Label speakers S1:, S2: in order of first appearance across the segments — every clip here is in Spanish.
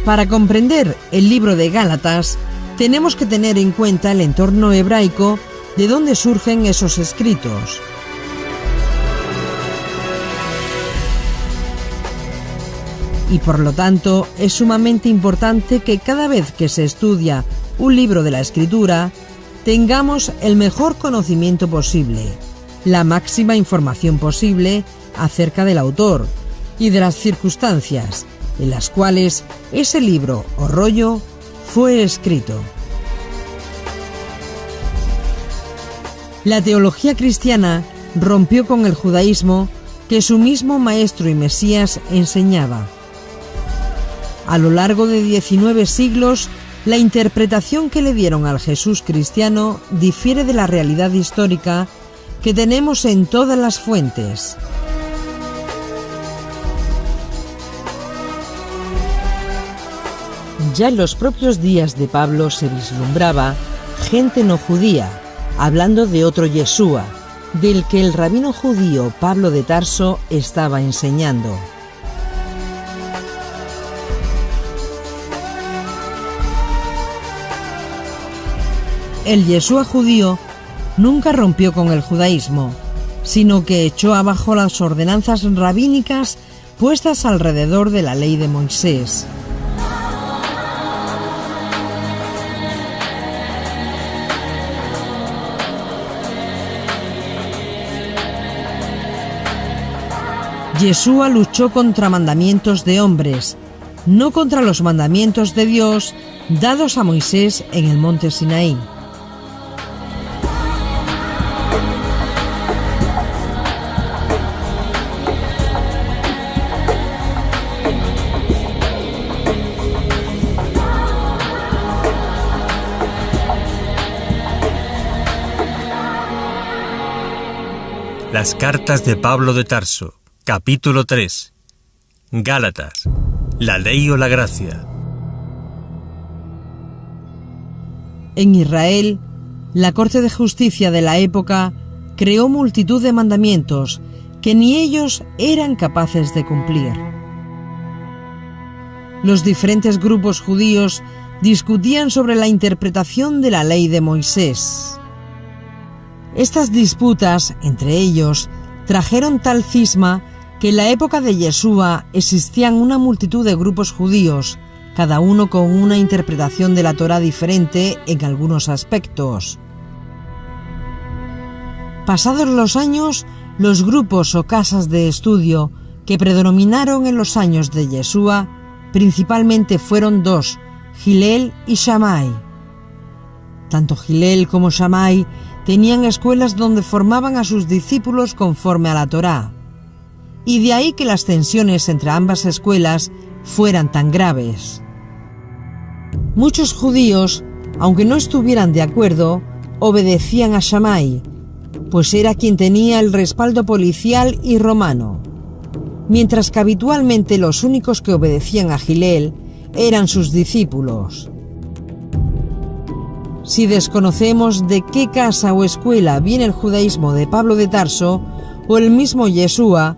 S1: Para comprender el libro de Gálatas, tenemos que tener en cuenta el entorno hebraico de donde surgen esos escritos. Y por lo tanto, es sumamente importante que cada vez que se estudia un libro de la Escritura, tengamos el mejor conocimiento posible, la máxima información posible acerca del autor y de las circunstancias en las cuales ese libro o rollo fue escrito. La teología cristiana rompió con el judaísmo que su mismo maestro y Mesías enseñaba. A lo largo de 19 siglos, la interpretación que le dieron al Jesús cristiano difiere de la realidad histórica que tenemos en todas las fuentes. Ya en los propios días de Pablo se vislumbraba gente no judía, hablando de otro Yeshua, del que el rabino judío Pablo de Tarso estaba enseñando. El Yeshua judío nunca rompió con el judaísmo, sino que echó abajo las ordenanzas rabínicas puestas alrededor de la ley de Moisés. Yeshua luchó contra mandamientos de hombres, no contra los mandamientos de Dios dados a Moisés en el monte Sinaí.
S2: Las cartas de Pablo de Tarso, capítulo 3. Gálatas, la ley o la gracia.
S1: En Israel, la Corte de Justicia de la época creó multitud de mandamientos que ni ellos eran capaces de cumplir. Los diferentes grupos judíos discutían sobre la interpretación de la ley de Moisés. Estas disputas, entre ellos, trajeron tal cisma que en la época de Yeshua existían una multitud de grupos judíos, cada uno con una interpretación de la Torá diferente en algunos aspectos. Pasados los años, los grupos o casas de estudio que predominaron en los años de Yeshua principalmente fueron dos, Hillel y Shammai. Tanto Hillel como Shammai tenían escuelas donde formaban a sus discípulos conforme a la Torá, y de ahí que las tensiones entre ambas escuelas fueran tan graves. Muchos judíos, aunque no estuvieran de acuerdo, obedecían a Shammai, pues era quien tenía el respaldo policial y romano, mientras que habitualmente los únicos que obedecían a Hillel eran sus discípulos. Si desconocemos de qué casa o escuela viene el judaísmo de Pablo de Tarso o el mismo Yeshua,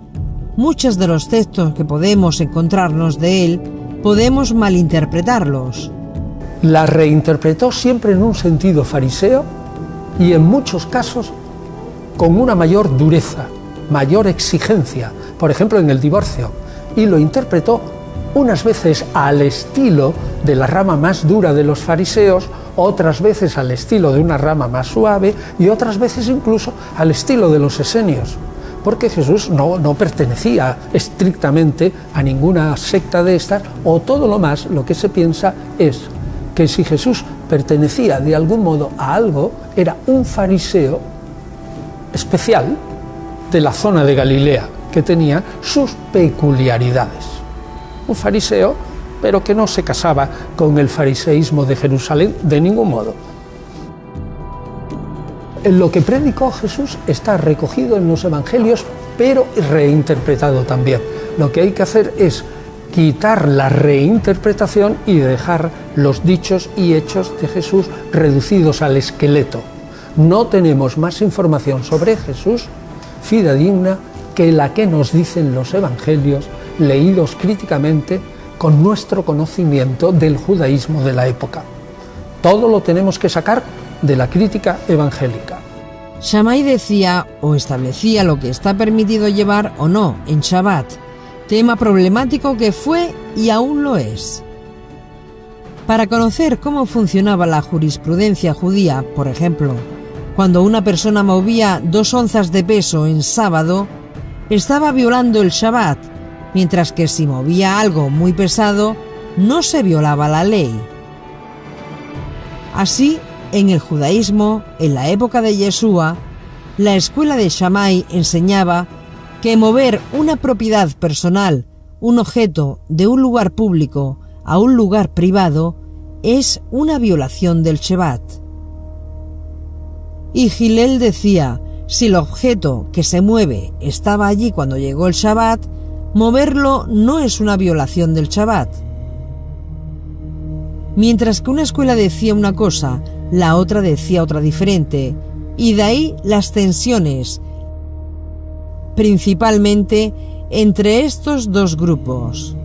S1: muchos de los textos que podemos encontrarnos de él podemos malinterpretarlos.
S3: La reinterpretó siempre en un sentido fariseo y en muchos casos con una mayor dureza, mayor exigencia, por ejemplo en el divorcio, y lo interpretó unas veces al estilo de la rama más dura de los fariseos, otras veces al estilo de una rama más suave y otras veces incluso al estilo de los esenios, porque Jesús no pertenecía estrictamente a ninguna secta de estas, o todo lo más lo que se piensa es que si Jesús pertenecía de algún modo a algo, era un fariseo especial de la zona de Galilea, que tenía sus peculiaridades. Un fariseo, pero que no se casaba con el fariseísmo de Jerusalén de ningún modo. En lo que predicó Jesús está recogido en los evangelios, pero reinterpretado también. Lo que hay que hacer es quitar la reinterpretación y dejar los dichos y hechos de Jesús reducidos al esqueleto. No tenemos más información sobre Jesús fidedigna que la que nos dicen los evangelios, leídos críticamente con nuestro conocimiento del judaísmo de la época. Todo lo tenemos que sacar de la crítica evangélica.
S1: Shammai decía o establecía lo que está permitido llevar o no en Shabbat, tema problemático que fue y aún lo es. Para conocer cómo funcionaba la jurisprudencia judía, por ejemplo, cuando una persona movía 2 onzas de peso en sábado, estaba violando el Shabbat, mientras que si movía algo muy pesado, no se violaba la ley. Así, en el judaísmo, en la época de Yeshua, la escuela de Shammai enseñaba que mover una propiedad personal, un objeto, de un lugar público a un lugar privado, es una violación del Shabbat. Y Hillel decía, si el objeto que se mueve estaba allí cuando llegó el Shabbat, moverlo no es una violación del Shabbat. Mientras que una escuela decía una cosa, la otra decía otra diferente, y de ahí las tensiones, principalmente entre estos dos grupos.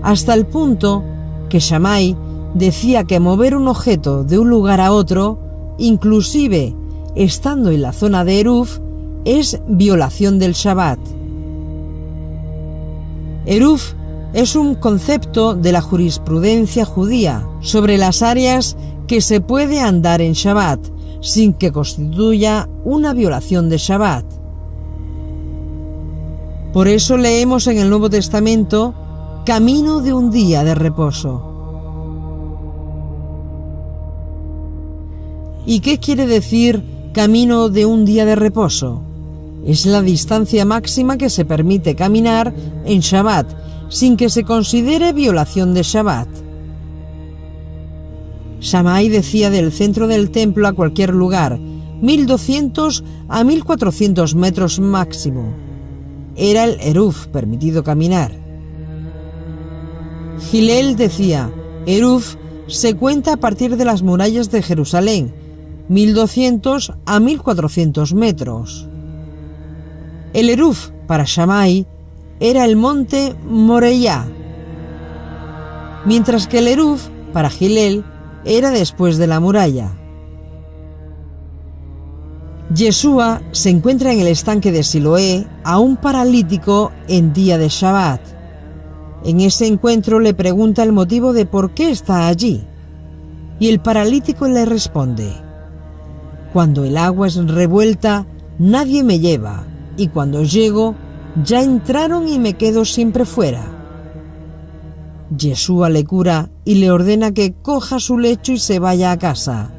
S1: Hasta el punto que Shammai decía que mover un objeto de un lugar a otro, inclusive estando en la zona de Eruv, es violación del Shabbat. Eruv es un concepto de la jurisprudencia judía sobre las áreas que se puede andar en Shabbat sin que constituya una violación de Shabbat. Por eso leemos en el Nuevo Testamento camino de un día de reposo. ¿Y qué quiere decir camino de un día de reposo? Es la distancia máxima que se permite caminar en Shabbat sin que se considere violación de Shabbat. Shammai decía del centro del templo a cualquier lugar, 1200 a 1400 metros máximo. Era el Eruv permitido caminar. Hillel decía, Eruv se cuenta a partir de las murallas de Jerusalén, 1200 a 1400 metros. El Eruv, para Shammai, era el monte Moreya, mientras que el Eruv, para Hillel, era después de la muralla. Yeshua se encuentra en el estanque de Siloé a un paralítico en día de Shabbat. En ese encuentro le pregunta el motivo de por qué está allí, y el paralítico le responde: cuando el agua es revuelta, nadie me lleva, y cuando llego, ya entraron y me quedo siempre fuera. Yeshua le cura y le ordena que coja su lecho y se vaya a casa.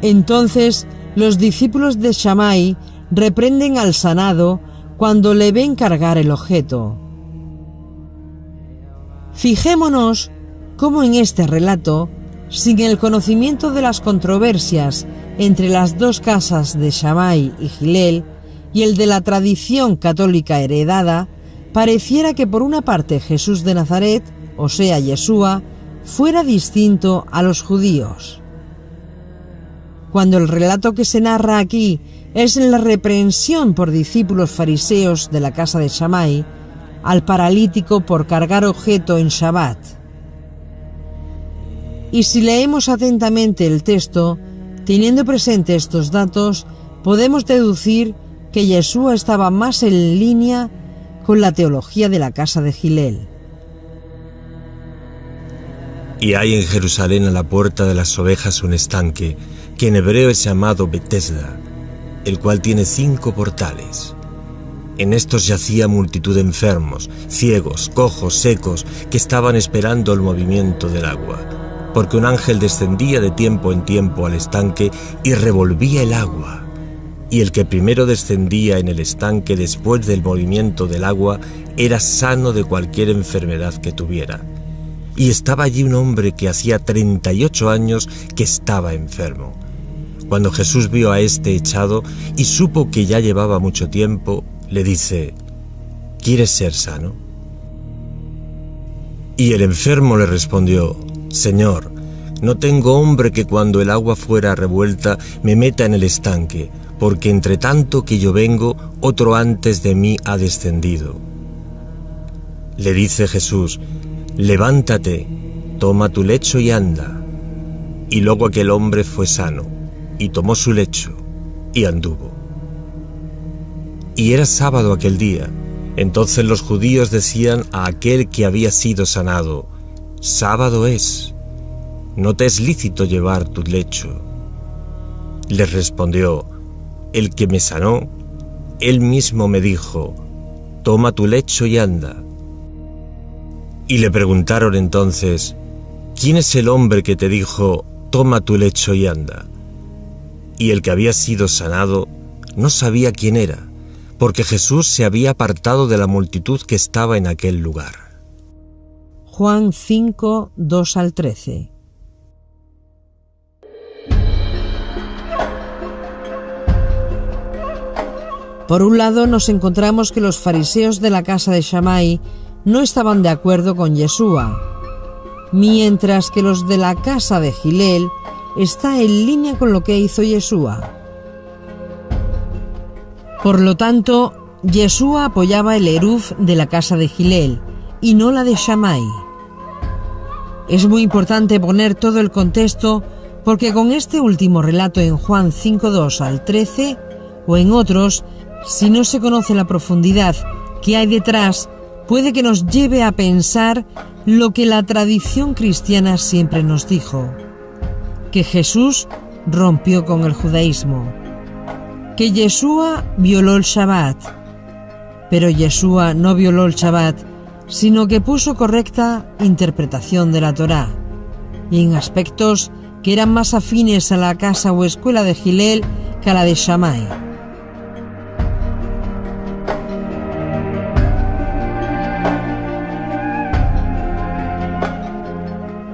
S1: Entonces los discípulos de Shammai reprenden al sanado cuando le ven cargar el objeto. Fijémonos cómo en este relato, sin el conocimiento de las controversias entre las dos casas de Shammai y Hillel y el de la tradición católica heredada, pareciera que por una parte Jesús de Nazaret, o sea Yeshua, fuera distinto a los judíos. Cuando el relato que se narra aquí es la reprensión por discípulos fariseos de la casa de Shammai al paralítico por cargar objeto en Shabbat. Y si leemos atentamente el texto, teniendo presente estos datos, podemos deducir que Yeshua estaba más en línea con la teología de la casa de Hillel.
S2: Y hay en Jerusalén a la puerta de las ovejas un estanque, que en hebreo es llamado Betesda, el cual tiene 5 portales. En estos yacía multitud de enfermos, ciegos, cojos, secos, que estaban esperando el movimiento del agua, porque un ángel descendía de tiempo en tiempo al estanque y revolvía el agua. Y el que primero descendía en el estanque después del movimiento del agua era sano de cualquier enfermedad que tuviera. Y estaba allí un hombre que hacía 38 años que estaba enfermo. Cuando Jesús vio a este echado y supo que ya llevaba mucho tiempo, le dice: ¿quieres ser sano? Y el enfermo le respondió: Señor, no tengo hombre que cuando el agua fuera revuelta me meta en el estanque, porque entre tanto que yo vengo, otro antes de mí ha descendido. Le dice Jesús: levántate, toma tu lecho y anda. Y luego aquel hombre fue sano, y tomó su lecho, y anduvo. Y era sábado aquel día. Entonces los judíos decían a aquel que había sido sanado: sábado es, no te es lícito llevar tu lecho. Les respondió: el que me sanó, él mismo me dijo: toma tu lecho y anda. Y le preguntaron entonces: ¿quién es el hombre que te dijo: toma tu lecho y anda? Y el que había sido sanado no sabía quién era, porque Jesús se había apartado de la multitud que estaba en aquel lugar.
S1: Juan 5, 2 al 13. Por un lado, nos encontramos que los fariseos de la casa de Shammai no estaban de acuerdo con Yeshua, mientras que los de la casa de Gilel está en línea con lo que hizo Yeshua. Por lo tanto, Yeshua apoyaba el eruf de la casa de Gilel y no la de Shammai. Es muy importante poner todo el contexto, porque con este último relato en Juan 5:2 al 13 o en otros, si no se conoce la profundidad que hay detrás, puede que nos lleve a pensar lo que la tradición cristiana siempre nos dijo: que Jesús rompió con el judaísmo, que Yeshua violó el Shabbat. Pero Yeshua no violó el Shabbat, sino que puso correcta interpretación de la Torá, y en aspectos que eran más afines a la casa o escuela de Gilel que a la de Shammai.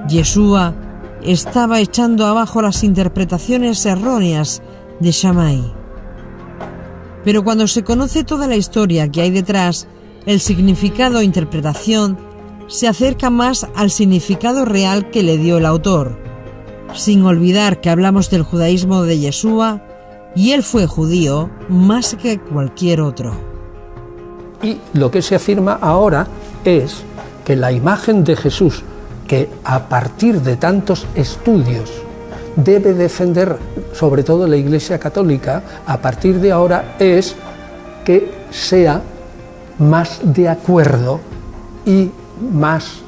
S1: Yeshua estaba echando abajo las interpretaciones erróneas de Shammai. Pero cuando se conoce toda la historia que hay detrás, el significado e interpretación se acerca más al significado real que le dio el autor, sin olvidar que hablamos del judaísmo de Yeshua y él fue judío más que cualquier otro.
S3: Y lo que se afirma ahora es que la imagen de Jesús, que a partir de tantos estudios debe defender sobre todo la Iglesia Católica, a partir de ahora es que sea más de acuerdo y más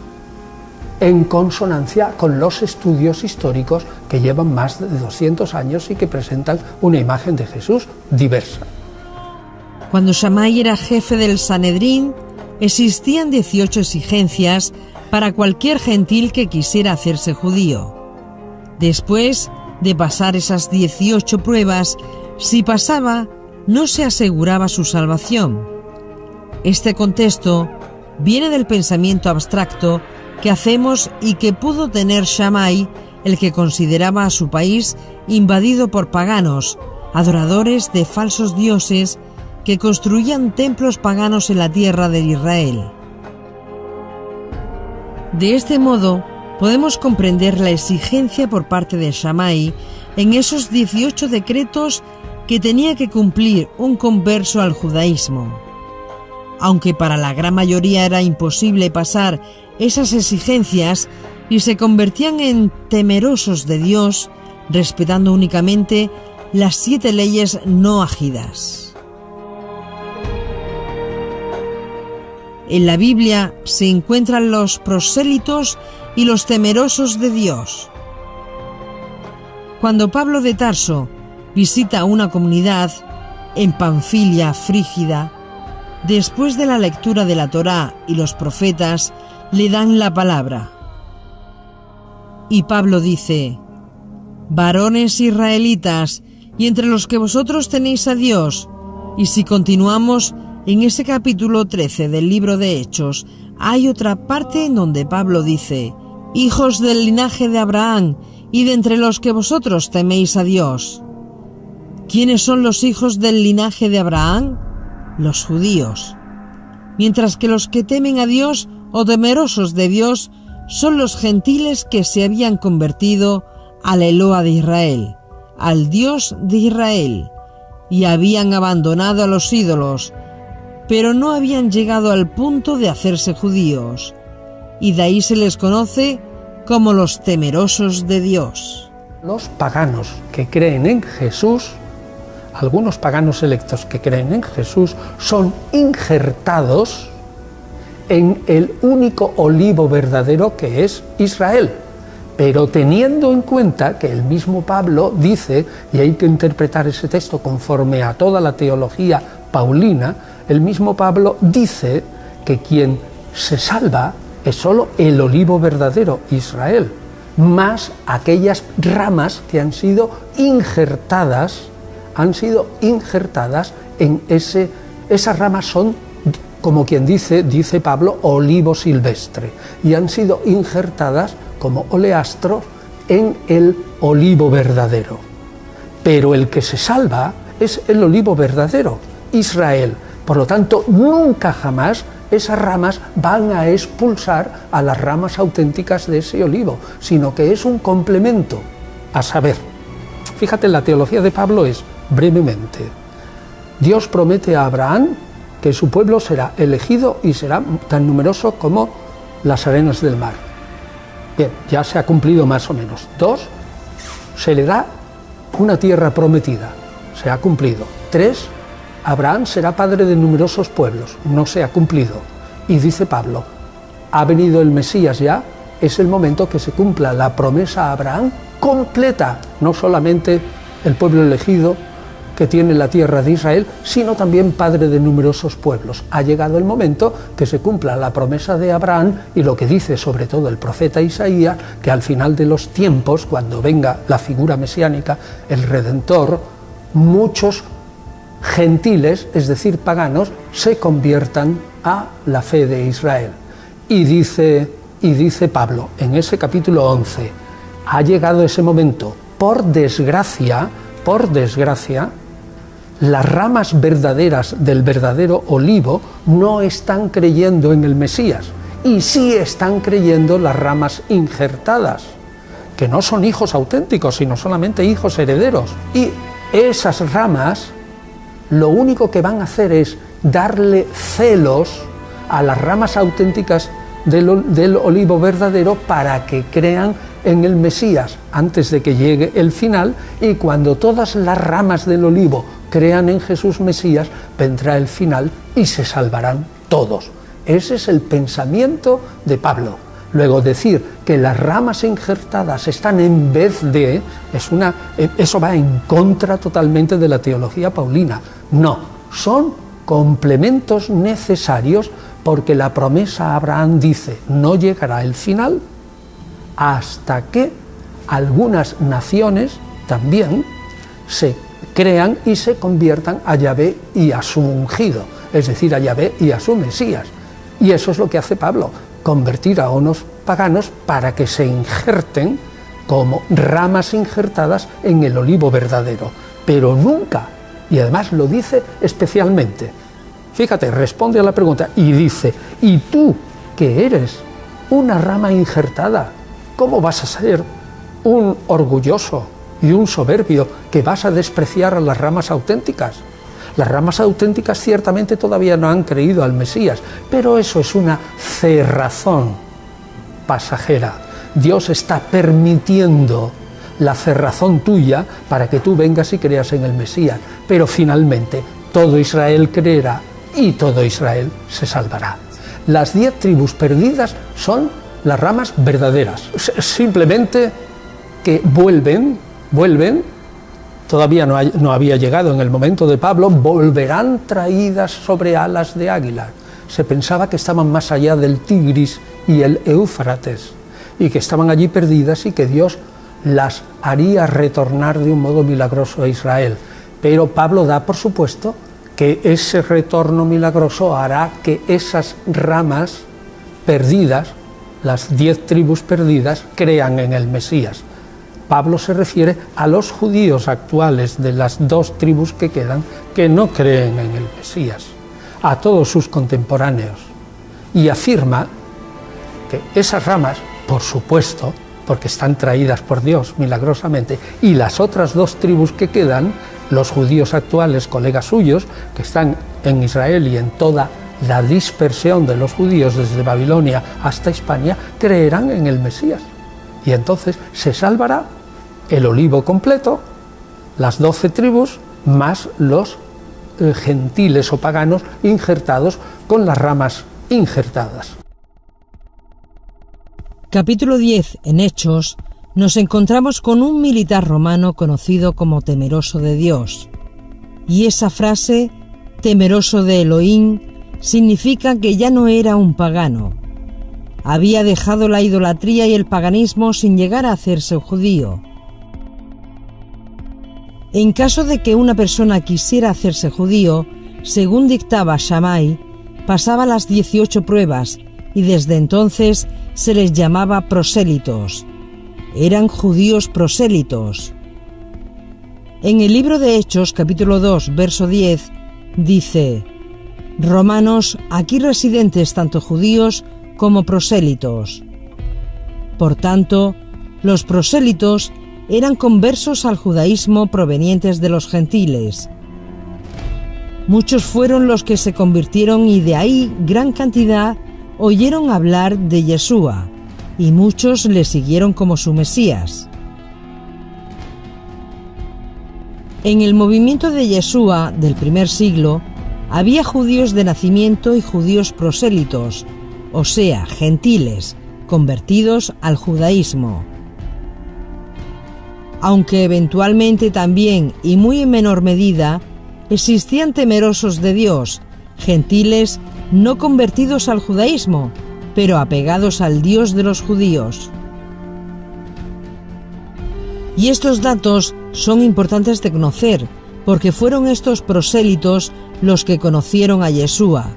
S3: en consonancia con los estudios históricos que llevan más de 200 años y que presentan una imagen de Jesús diversa.
S1: Cuando Shammai era jefe del Sanedrín, existían 18 exigencias para cualquier gentil que quisiera hacerse judío. Después de pasar esas 18 pruebas, si pasaba, no se aseguraba su salvación. Este contexto viene del pensamiento abstracto que hacemos y que pudo tener Shammai, el que consideraba a su país invadido por paganos, adoradores de falsos dioses que construían templos paganos en la tierra de Israel. De este modo, podemos comprender la exigencia por parte de Shammai en esos 18 decretos que tenía que cumplir un converso al judaísmo. Aunque para la gran mayoría era imposible pasar esas exigencias y se convertían en temerosos de Dios, respetando únicamente las 7 leyes no agidas. En la Biblia se encuentran los prosélitos y los temerosos de Dios. Cuando Pablo de Tarso visita una comunidad en Panfilia frígida, después de la lectura de la Torá y los profetas, le dan la palabra. Y Pablo dice: varones israelitas, y entre los que vosotros tenéis a Dios. Y si continuamos en ese capítulo 13 del libro de Hechos, hay otra parte en donde Pablo dice: hijos del linaje de Abraham, y de entre los que vosotros teméis a Dios. ¿Quiénes son los hijos del linaje de Abraham? Los judíos. Mientras que los que temen a Dios o temerosos de Dios son los gentiles que se habían convertido al Eloa de Israel, al Dios de Israel, y habían abandonado a los ídolos, pero no habían llegado al punto de hacerse judíos, y de ahí se les conoce como los temerosos de Dios.
S3: Los paganos que creen en Jesús, algunos paganos electos que creen en Jesús, son injertados en el único olivo verdadero que es Israel. Pero teniendo en cuenta que el mismo Pablo dice, y hay que interpretar ese texto conforme a toda la teología paulina, el mismo Pablo dice que quien se salva es solo el olivo verdadero, Israel, más aquellas ramas que han sido injertadas en esas ramas son, como quien dice Pablo, olivo silvestre, y han sido injertadas como oleastros en el olivo verdadero. Pero el que se salva es el olivo verdadero, Israel. Por lo tanto, nunca jamás esas ramas van a expulsar a las ramas auténticas de ese olivo, sino que es un complemento. A saber, fíjate, la teología de Pablo es, brevemente, Dios promete a Abraham que su pueblo será elegido y será tan numeroso como las arenas del mar. Bien, ya se ha cumplido más o menos. 2, se le da una tierra prometida, se ha cumplido. 3, Abraham será padre de numerosos pueblos, no se ha cumplido. Y dice Pablo, ha venido el Mesías ya, es el momento que se cumpla la promesa a Abraham completa, no solamente el pueblo elegido que tiene la tierra de Israel, sino también padre de numerosos pueblos. Ha llegado el momento que se cumpla la promesa de Abraham y lo que dice sobre todo el profeta Isaías, que al final de los tiempos, cuando venga la figura mesiánica, el Redentor, muchos gentiles, es decir, paganos, se conviertan a la fe de Israel. Y dice Pablo, en ese capítulo 11, ha llegado ese momento. Por desgracia, las ramas verdaderas del verdadero olivo no están creyendo en el Mesías, y sí están creyendo las ramas injertadas, que no son hijos auténticos, sino solamente hijos herederos. Y esas ramas lo único que van a hacer es darle celos a las ramas auténticas del olivo verdadero para que crean en el Mesías antes de que llegue el final, y cuando todas las ramas del olivo crean en Jesús Mesías, vendrá el final y se salvarán todos. Ese es el pensamiento de Pablo. Luego, decir que las ramas injertadas están en vez de, eso va en contra totalmente de la teología paulina. No, son complementos necesarios, porque la promesa a Abraham dice, no llegará el final hasta que algunas naciones también se crean y se conviertan a Yahvé y a su ungido, es decir, a Yahvé y a su Mesías. Y eso es lo que hace Pablo, convertir a unos paganos para que se injerten como ramas injertadas en el olivo verdadero, pero nunca, y además lo dice especialmente. Fíjate, responde a la pregunta y dice, ¿y tú que eres una rama injertada, cómo vas a ser un orgulloso y un soberbio que vas a despreciar a las ramas auténticas? Las ramas auténticas ciertamente todavía no han creído al Mesías, pero eso es una cerrazón pasajera. Dios está permitiendo la cerrazón tuya para que tú vengas y creas en el Mesías, pero finalmente todo Israel creerá y todo Israel se salvará. Las 10 tribus perdidas son las ramas verdaderas, simplemente que vuelven, todavía no había llegado en el momento de Pablo, volverán traídas sobre alas de águila. Se pensaba que estaban más allá del Tigris y el Éufrates, y que estaban allí perdidas y que Dios las haría retornar de un modo milagroso a Israel. Pero Pablo da por supuesto que ese retorno milagroso hará que esas ramas perdidas, las 10 tribus perdidas, crean en el Mesías. Pablo se refiere a los judíos actuales de las 2 tribus que quedan, que no creen en el Mesías, a todos sus contemporáneos, y afirma que esas ramas, por supuesto, porque están traídas por Dios milagrosamente, y las otras 2 tribus que quedan, los judíos actuales, colegas suyos, que están en Israel y en toda la dispersión de los judíos desde Babilonia hasta Hispania, creerán en el Mesías. Y entonces se salvará el olivo completo, las 12 tribus, más los gentiles o paganos injertados con las ramas injertadas.
S1: Capítulo 10. En Hechos, nos encontramos con un militar romano conocido como temeroso de Dios. Y esa frase, temeroso de Elohim, significa que ya no era un pagano. Había dejado la idolatría y el paganismo sin llegar a hacerse judío. En caso de que una persona quisiera hacerse judío, según dictaba Shammai, pasaba las 18 pruebas y desde entonces se les llamaba prosélitos. Eran judíos prosélitos. En el libro de Hechos, capítulo 2, verso 10, dice: Romanos, aquí residentes tanto judíos como prosélitos. Por tanto, los prosélitos eran conversos al judaísmo provenientes de los gentiles. Muchos fueron los que se convirtieron y de ahí gran cantidad oyeron hablar de Yeshua, y muchos le siguieron como su Mesías. En el movimiento de Yeshua del primer siglo, había judíos de nacimiento y judíos prosélitos, o sea, gentiles, convertidos al judaísmo. Aunque eventualmente también, y muy en menor medida, existían temerosos de Dios, gentiles no convertidos al judaísmo, pero apegados al Dios de los judíos. Y estos datos son importantes de conocer, porque fueron estos prosélitos los que conocieron a Yeshua,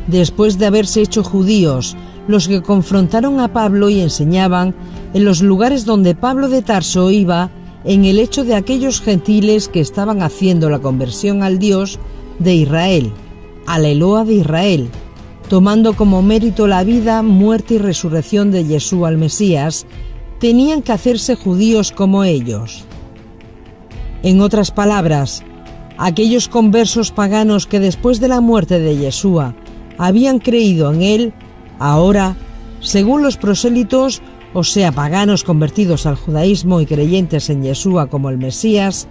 S1: después de haberse hecho judíos, los que confrontaron a Pablo y enseñaban en los lugares donde Pablo de Tarso iba en el hecho de aquellos gentiles que estaban haciendo la conversión al Dios de Israel, al Eloa de Israel, tomando como mérito la vida, muerte y resurrección de Yeshua el Mesías, tenían que hacerse judíos como ellos. En otras palabras, aquellos conversos paganos que después de la muerte de Yeshua habían creído en él, ahora, según los prosélitos, o sea, paganos convertidos al judaísmo y creyentes en Yeshua como el Mesías,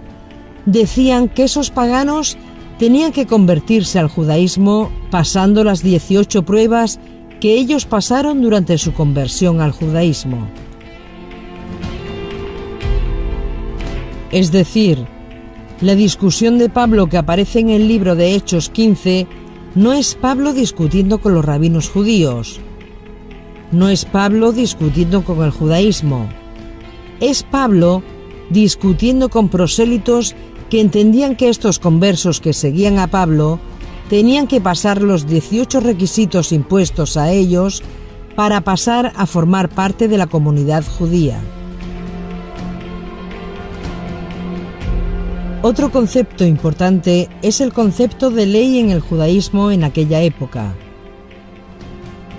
S1: decían que esos paganos tenían que convertirse al judaísmo pasando las 18 pruebas que ellos pasaron durante su conversión al judaísmo. Es decir, la discusión de Pablo que aparece en el libro de Hechos 15 no es Pablo discutiendo con los rabinos judíos, no es Pablo discutiendo con el judaísmo, es Pablo discutiendo con prosélitos que entendían que estos conversos que seguían a Pablo tenían que pasar los 18 requisitos impuestos a ellos para pasar a formar parte de la comunidad judía. Otro concepto importante es el concepto de ley en el judaísmo en aquella época.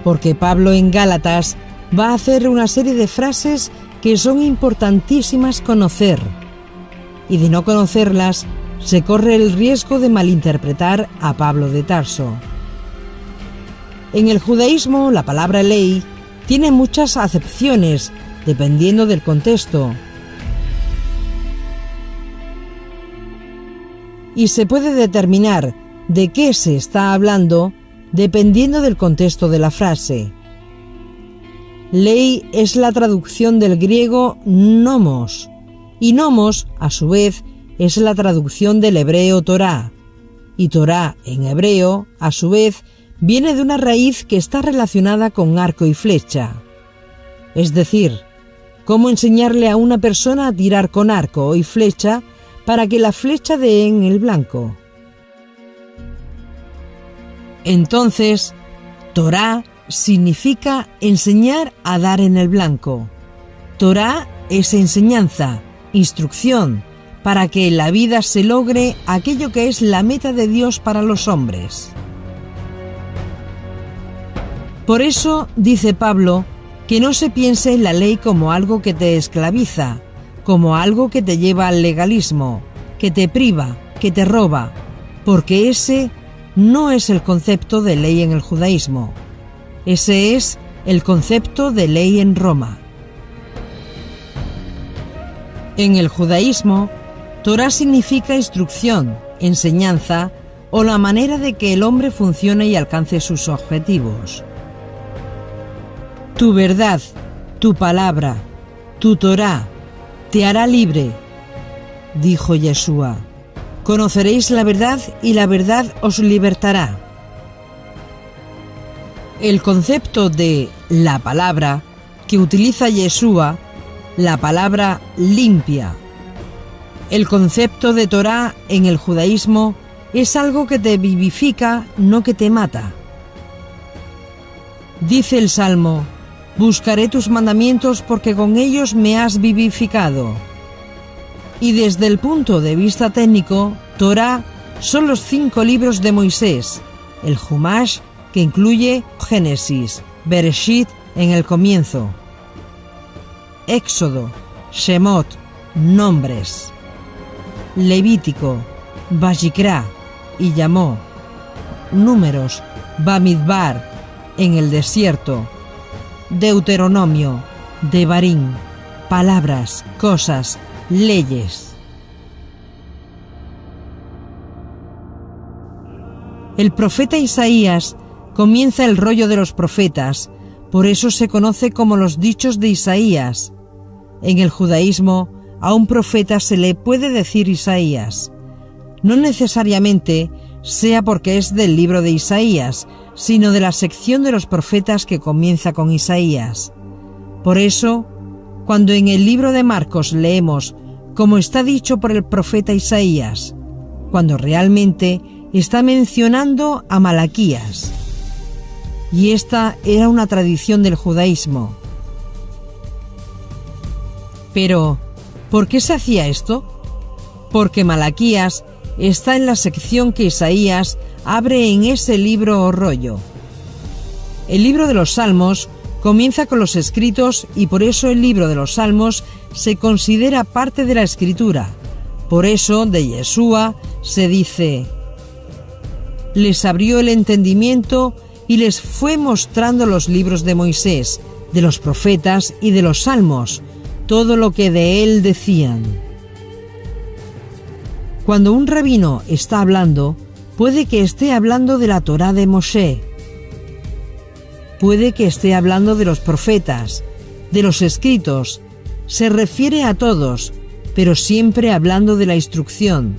S1: Porque Pablo en Gálatas va a hacer una serie de frases que son importantísimas conocer, y de no conocerlas se corre el riesgo de malinterpretar a Pablo de Tarso. En el judaísmo, la palabra ley tiene muchas acepciones dependiendo del contexto, y se puede determinar de qué se está hablando dependiendo del contexto de la frase. Ley es la traducción del griego nomos, y nomos, a su vez, es la traducción del hebreo Torá, y Torá en hebreo, a su vez, viene de una raíz que está relacionada con arco y flecha. Es decir, cómo enseñarle a una persona a tirar con arco y flecha para que la flecha dé en el blanco. Entonces, Torá significa enseñar a dar en el blanco. Torá es enseñanza, instrucción, para que en la vida se logre aquello que es la meta de Dios para los hombres. Por eso dice Pablo que no se piense en la ley como algo que te esclaviza, como algo que te lleva al legalismo, que te priva, que te roba, porque ese no es el concepto de ley en el judaísmo. Ese es el concepto de ley en Roma. En el judaísmo, Torá significa instrucción, enseñanza o la manera de que el hombre funcione y alcance sus objetivos. Tu verdad, tu palabra, tu Torá, te hará libre, dijo Yeshua. Conoceréis la verdad y la verdad os libertará. El concepto de la palabra que utiliza Yeshua, la palabra limpia. El concepto de Torá en el judaísmo es algo que te vivifica, no que te mata. Dice el Salmo: buscaré tus mandamientos porque con ellos me has vivificado. Y desde el punto de vista técnico, Torá son los 5 libros de Moisés, el Humash, que incluye Génesis, Bereshit en el comienzo, Éxodo, Shemot, nombres, Levítico, Vayikra y Llamó, Números, Bamidbar en el desierto, Deuteronomio, Devarim, palabras, cosas, leyes. El profeta Isaías comienza el rollo de los profetas, por eso se conoce como los dichos de Isaías. En el judaísmo, a un profeta se le puede decir Isaías. No necesariamente sea porque es del libro de Isaías, sino de la sección de los profetas que comienza con Isaías. Por eso, cuando en el libro de Marcos leemos como está dicho por el profeta Isaías, cuando realmente está mencionando a Malaquías. Y esta era una tradición del judaísmo. Pero, ¿por qué se hacía esto? Porque Malaquías está en la sección que Isaías abre en ese libro o rollo. El libro de los Salmos comienza con los escritos y por eso el libro de los Salmos se considera parte de la escritura. Por eso de Yeshua se dice: les abrió el entendimiento y les fue mostrando los libros de Moisés, de los profetas y de los salmos, todo lo que de él decían. Cuando un rabino está hablando, puede que esté hablando de la Torá de Moshe, puede que esté hablando de los profetas, de los escritos, se refiere a todos, pero siempre hablando de la instrucción.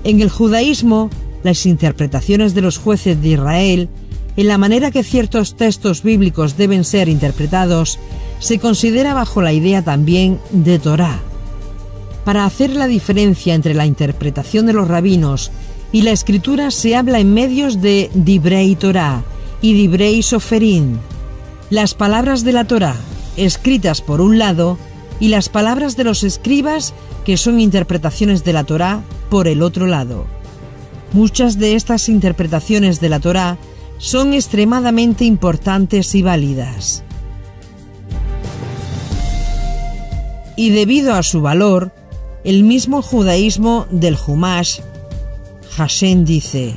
S1: En el judaísmo, las interpretaciones de los jueces de Israel, en la manera que ciertos textos bíblicos deben ser interpretados, se considera bajo la idea también de Torá. Para hacer la diferencia entre la interpretación de los rabinos y la escritura se habla en medios de Divrei Torá y Divrei Soferim, las palabras de la Torá, escritas por un lado, y las palabras de los escribas, que son interpretaciones de la Torá, por el otro lado. Muchas de estas interpretaciones de la Torá son extremadamente importantes y válidas. Y debido a su valor, el mismo judaísmo del Humash, Hashem dice: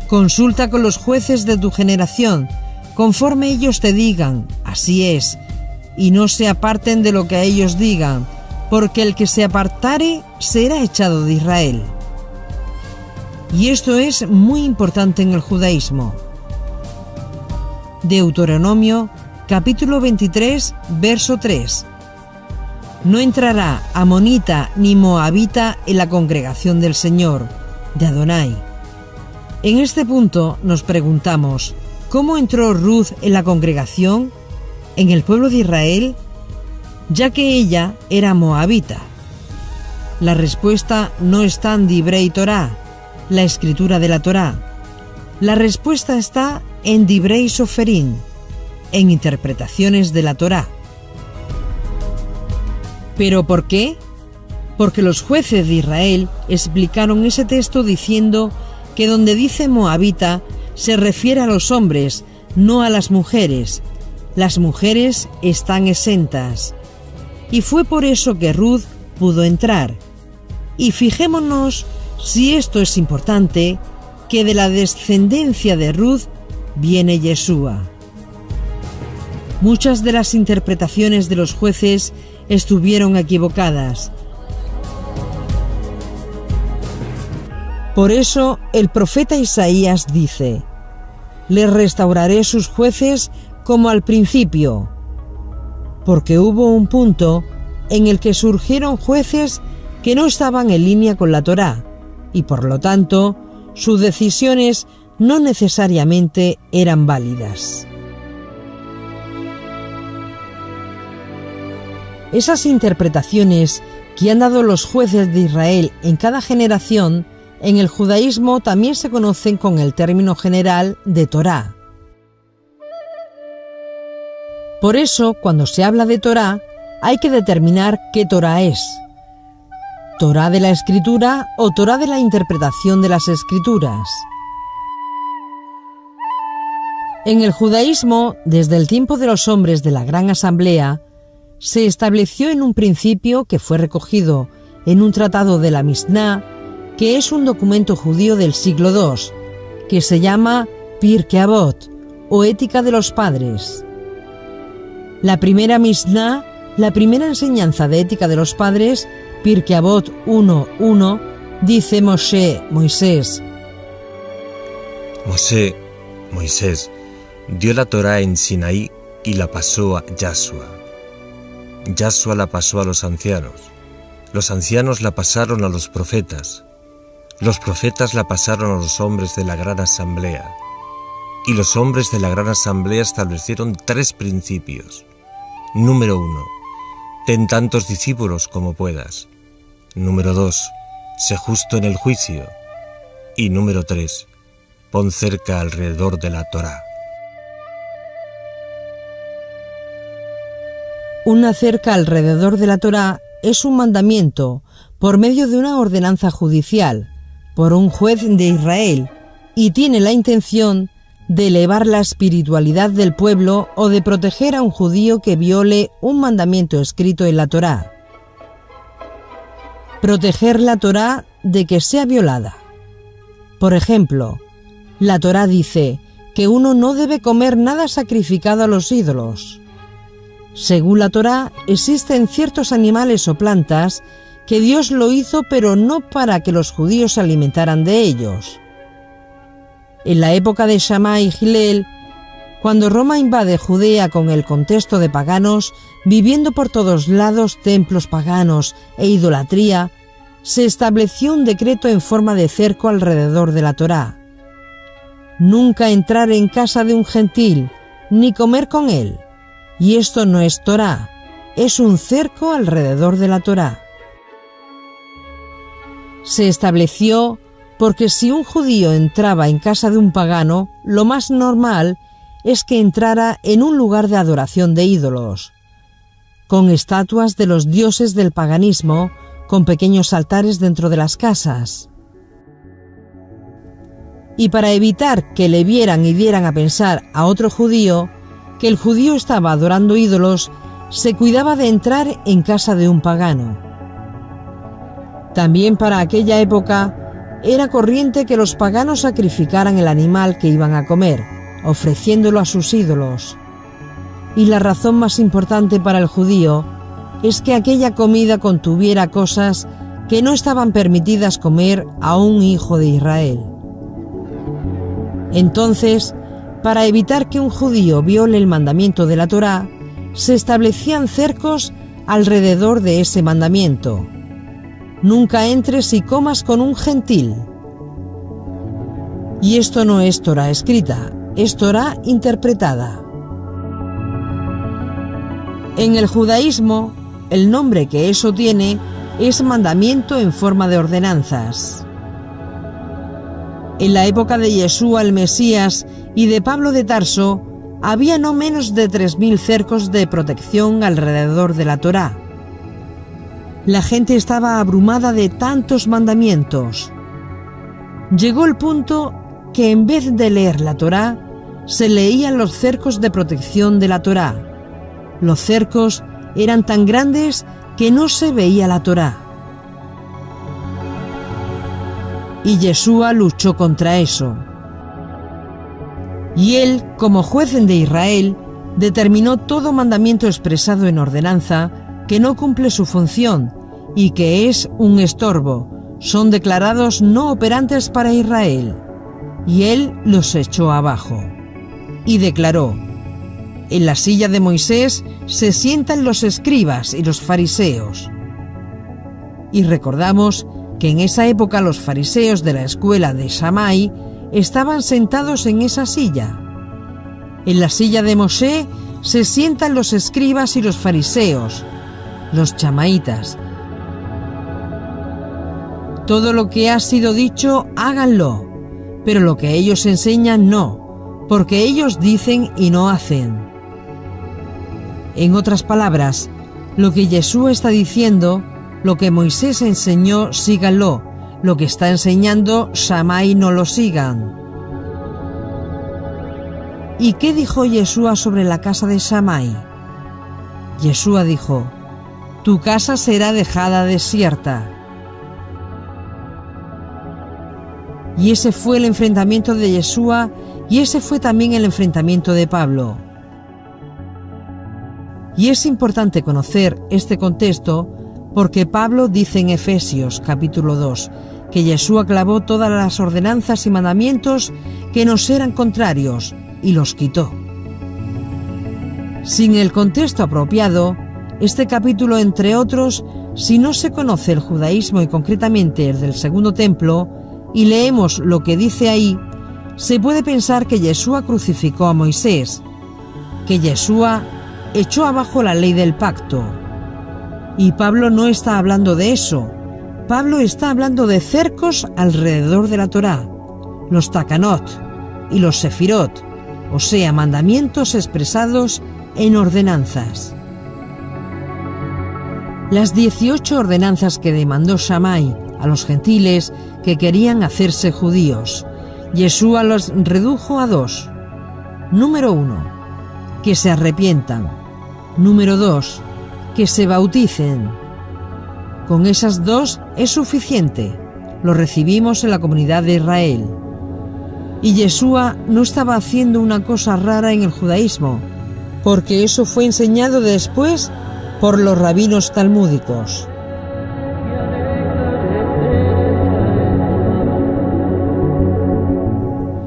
S1: consulta con los jueces de tu generación, conforme ellos te digan, así es, y no se aparten de lo que ellos digan, porque el que se apartare será echado de Israel. Y esto es muy importante en el judaísmo. Deuteronomio, capítulo 23, verso 3. No entrará amonita ni moabita en la congregación del Señor, de Adonai. En este punto nos preguntamos, ¿cómo entró Ruth en la congregación, en el pueblo de Israel, ya que ella era moabita? La respuesta no está en Divrei Torá, la escritura de la Torá. La respuesta está en Divrei Soferim, en interpretaciones de la Torá. ¿Pero por qué? Porque los jueces de Israel explicaron ese texto diciendo que donde dice moabita se refiere a los hombres, no a las mujeres. Las mujeres están exentas. Y fue por eso que Ruth pudo entrar. Y fijémonos, si esto es importante, que de la descendencia de Ruth viene Yeshua. Muchas de las interpretaciones de los jueces estuvieron equivocadas. Por eso el profeta Isaías dice: «Les restauraré sus jueces como al principio», porque hubo un punto en el que surgieron jueces que no estaban en línea con la Torá, y por lo tanto sus decisiones no necesariamente eran válidas. Esas interpretaciones que han dado los jueces de Israel en cada generación, en el judaísmo también se conocen con el término general de Torá. Por eso, cuando se habla de Torá, hay que determinar qué Torá es. ¿Torá de la Escritura o Torá de la interpretación de las Escrituras? En el judaísmo, desde el tiempo de los hombres de la Gran Asamblea, se estableció en un principio que fue recogido en un tratado de la Misná, que es un documento judío del siglo II, que se llama Pirkei Avot, o Ética de los Padres. La primera Misná, la primera enseñanza de ética de los padres, Pirkei Avot 1.1, dice Moisés,
S2: Moisés, dio la Torá en Sinaí y la pasó a Yahshua. Yahshua la pasó a los ancianos la pasaron a los profetas la pasaron a los hombres de la Gran Asamblea, y los hombres de la Gran Asamblea establecieron 3 principios. Número 1, ten tantos discípulos como puedas. Número 2, sé justo en el juicio. Y número 3, pon cerca alrededor de la Torá.
S1: Una cerca alrededor de la Torá es un mandamiento por medio de una ordenanza judicial por un juez de Israel y tiene la intención de elevar la espiritualidad del pueblo o de proteger a un judío que viole un mandamiento escrito en la Torá. Proteger la Torá de que sea violada. Por ejemplo, la Torá dice que uno no debe comer nada sacrificado a los ídolos. Según la Torá, existen ciertos animales o plantas que Dios lo hizo, pero no para que los judíos se alimentaran de ellos. En la época de Shammai y Hillel, cuando Roma invade Judea con el contexto de paganos, viviendo por todos lados templos paganos e idolatría, se estableció un decreto en forma de cerco alrededor de la Torá. Nunca entrar en casa de un gentil, ni comer con él. Y esto no es Torá, es un cerco alrededor de la Torá. Se estableció porque si un judío entraba en casa de un pagano, lo más normal es que entrara en un lugar de adoración de ídolos, con estatuas de los dioses del paganismo, con pequeños altares dentro de las casas. Y para evitar que le vieran y dieran a pensar a otro judío que el judío estaba adorando ídolos, se cuidaba de entrar en casa de un pagano. También para aquella época era corriente que los paganos sacrificaran el animal que iban a comer, ofreciéndolo a sus ídolos. Y la razón más importante para el judío es que aquella comida contuviera cosas que no estaban permitidas comer a un hijo de Israel. Entonces, para evitar que un judío viole el mandamiento de la Torá, se establecían cercos alrededor de ese mandamiento. Nunca entres y comas con un gentil. Y esto no es Torá escrita, es Torá interpretada. En el judaísmo, el nombre que eso tiene es mandamiento en forma de ordenanzas. En la época de Yeshua el Mesías y de Pablo de Tarso, había no menos de 3000 cercos de protección alrededor de la Torá. La gente estaba abrumada de tantos mandamientos. Llegó el punto que en vez de leer la Torá, se leían los cercos de protección de la Torá. Los cercos eran tan grandes que no se veía la Torá. Y Yeshua luchó contra eso. Y él, como juez de Israel, determinó todo mandamiento expresado en ordenanza que no cumple su función y que es un estorbo, son declarados no operantes para Israel. Y él los echó abajo. Y declaró: en la silla de Moisés se sientan los escribas y los fariseos. Y recordamos que en esa época los fariseos de la escuela de Shammai estaban sentados en esa silla. En la silla de Moshe se sientan los escribas y los fariseos, los chamaitas. Todo lo que ha sido dicho, háganlo, pero lo que ellos enseñan no, porque ellos dicen y no hacen. En otras palabras, lo que Yeshua está diciendo, lo que Moisés enseñó, síganlo. Lo que está enseñando Shammai, no lo sigan. ¿Y qué dijo Yeshua sobre la casa de Shammai? Yeshua dijo: tu casa será dejada desierta. Y ese fue el enfrentamiento de Yeshua, y ese fue también el enfrentamiento de Pablo. Y es importante conocer este contexto porque Pablo dice en Efesios capítulo 2 que Yeshua clavó todas las ordenanzas y mandamientos que nos eran contrarios y los quitó. Sin el contexto apropiado, este capítulo, entre otros, si no se conoce el judaísmo y concretamente el del segundo templo, y leemos lo que dice ahí, se puede pensar que Yeshua crucificó a Moisés, que Yeshua echó abajo la ley del pacto. Y Pablo no está hablando de eso. Pablo está hablando de cercos alrededor de la Torá, los takanot y los sefirot, o sea, mandamientos expresados en ordenanzas. Las 18 ordenanzas que demandó Shammai a los gentiles que querían hacerse judíos, Yeshua los redujo a 2. Número 1, que se arrepientan. Número 2, que se bauticen. Con esas 2 es suficiente. Lo recibimos en la comunidad de Israel. Y Yeshua no estaba haciendo una cosa rara en el judaísmo, porque eso fue enseñado después por los rabinos talmúdicos.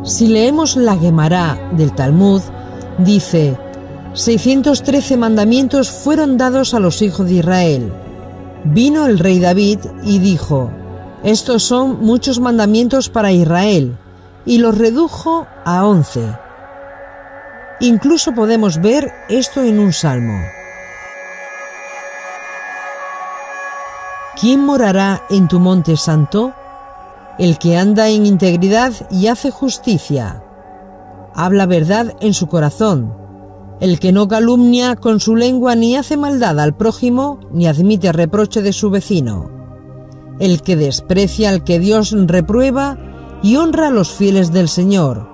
S1: Si leemos la Guemará del Talmud, dice: 613 mandamientos fueron dados a los hijos de Israel. Vino el rey David y dijo: estos son muchos mandamientos para Israel, y los redujo a 11. Incluso podemos ver esto en un salmo. ¿Quién morará en tu monte santo? El que anda en integridad y hace justicia. Habla verdad en su corazón. El que no calumnia con su lengua ni hace maldad al prójimo, ni admite reproche de su vecino. El que desprecia al que Dios reprueba y honra a los fieles del Señor.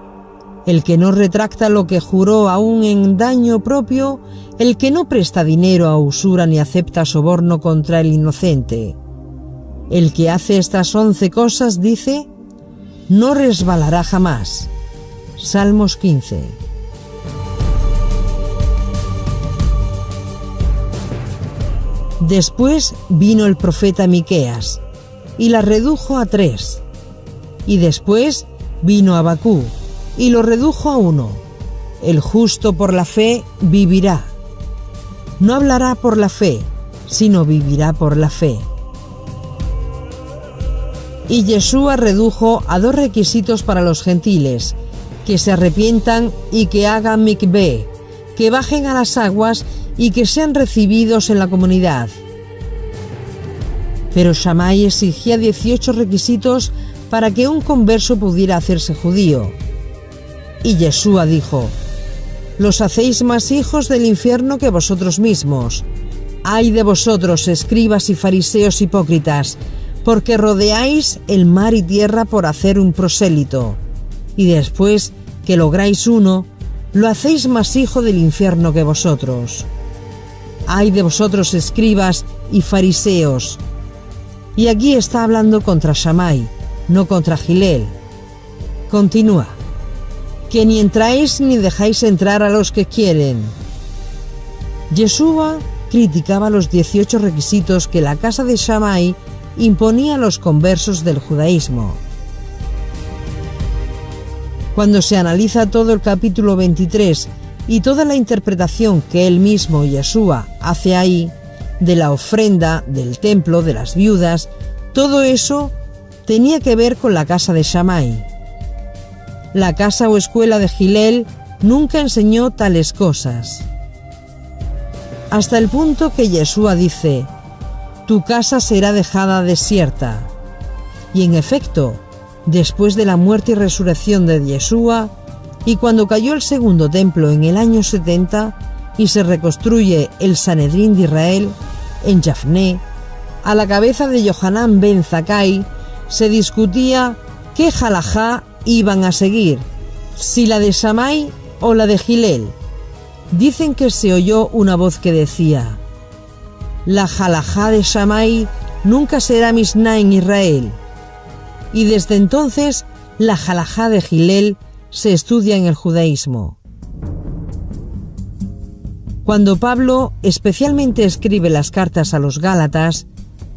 S1: El que no retracta lo que juró aún en daño propio, el que no presta dinero a usura ni acepta soborno contra el inocente. El que hace estas 11 cosas, dice, no resbalará jamás. Salmos 15. Después vino el profeta Miqueas y la redujo a 3. Y después vino Abacú y lo redujo a 1. El justo por la fe vivirá. No hablará por la fe, sino vivirá por la fe. Y Yeshua redujo a 2 requisitos para los gentiles: que se arrepientan y que hagan mikvé, que bajen a las aguas y que sean recibidos en la comunidad. Pero Shammai exigía 18 requisitos para que un converso pudiera hacerse judío. Y Yeshua dijo: los hacéis más hijos del infierno que vosotros mismos. Ay de vosotros, escribas y fariseos hipócritas, porque rodeáis el mar y tierra por hacer un prosélito, y después que lográis uno, lo hacéis más hijo del infierno que vosotros. Ay de vosotros, escribas y fariseos. Y aquí está hablando contra Shammai, no contra Gilel. Continúa: que ni entráis ni dejáis entrar a los que quieren. Yeshua criticaba los 18 requisitos que la casa de Shammai imponía a los conversos del judaísmo. Cuando se analiza todo el capítulo 23 y toda la interpretación que él mismo, Yeshua, hace ahí, de la ofrenda, del templo, de las viudas, todo eso tenía que ver con la casa de Shammai. La casa o escuela de Gilel nunca enseñó tales cosas. Hasta el punto que Yeshua dice: tu casa será dejada desierta. Y en efecto, después de la muerte y resurrección de Yeshua, y cuando cayó el segundo templo en el año 70 y se reconstruye el Sanedrín de Israel en Yafné, a la cabeza de Yohanan ben Zakkai se discutía qué halajá iban a seguir, si la de Shammai o la de Gilel. Dicen que se oyó una voz que decía: la halajá de Shammai nunca será Misná en Israel. Y desde entonces la halajá de Gilel se estudia en el judaísmo. Cuando Pablo especialmente escribe las cartas a los Gálatas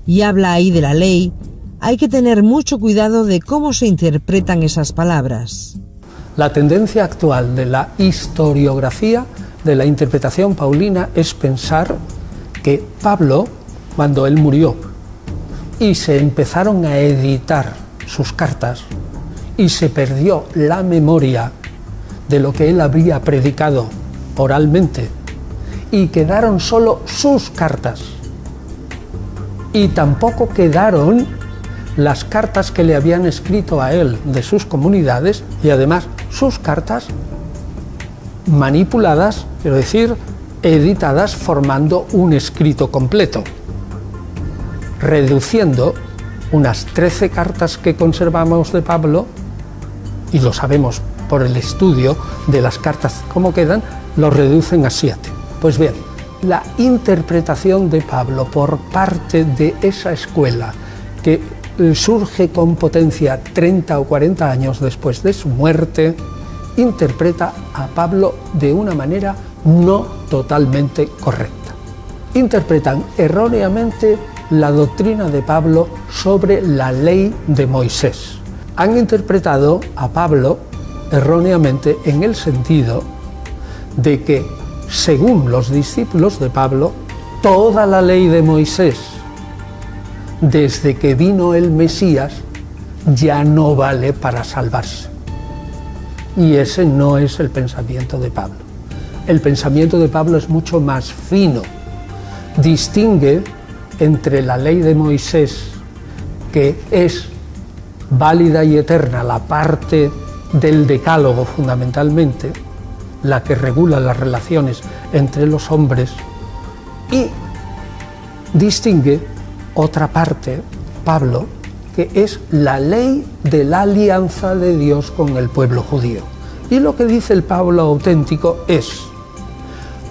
S1: y habla ahí de la ley, hay que tener mucho cuidado de cómo se interpretan esas palabras.
S3: La tendencia actual de la historiografía, de la interpretación paulina, es pensar que Pablo, cuando él murió y se empezaron a editar sus cartas y se perdió la memoria de lo que él había predicado oralmente y quedaron solo sus cartas y tampoco quedaron las cartas que le habían escrito a él de sus comunidades y además sus cartas manipuladas, quiero decir, editadas formando un escrito completo, reduciendo unas 13 cartas que conservamos de Pablo, y lo sabemos por el estudio de las cartas cómo quedan, lo reducen a 7. Pues bien, la interpretación de Pablo por parte de esa escuela que surge con potencia 30 o 40 años después de su muerte, interpreta a Pablo de una manera no totalmente correcta. Interpretan erróneamente la doctrina de Pablo sobre la ley de Moisés. Han interpretado a Pablo erróneamente en el sentido de que, según los discípulos de Pablo, toda la ley de Moisés, desde que vino el Mesías, ya no vale para salvarse. Y ese no es el pensamiento de Pablo. El pensamiento de Pablo es mucho más fino. Distingue entre la ley de Moisés, que es válida y eterna, la parte del decálogo fundamentalmente, la que regula las relaciones entre los hombres, y distingue otra parte, Pablo, que es la ley de la alianza de Dios con el pueblo judío. Y lo que dice el Pablo auténtico es: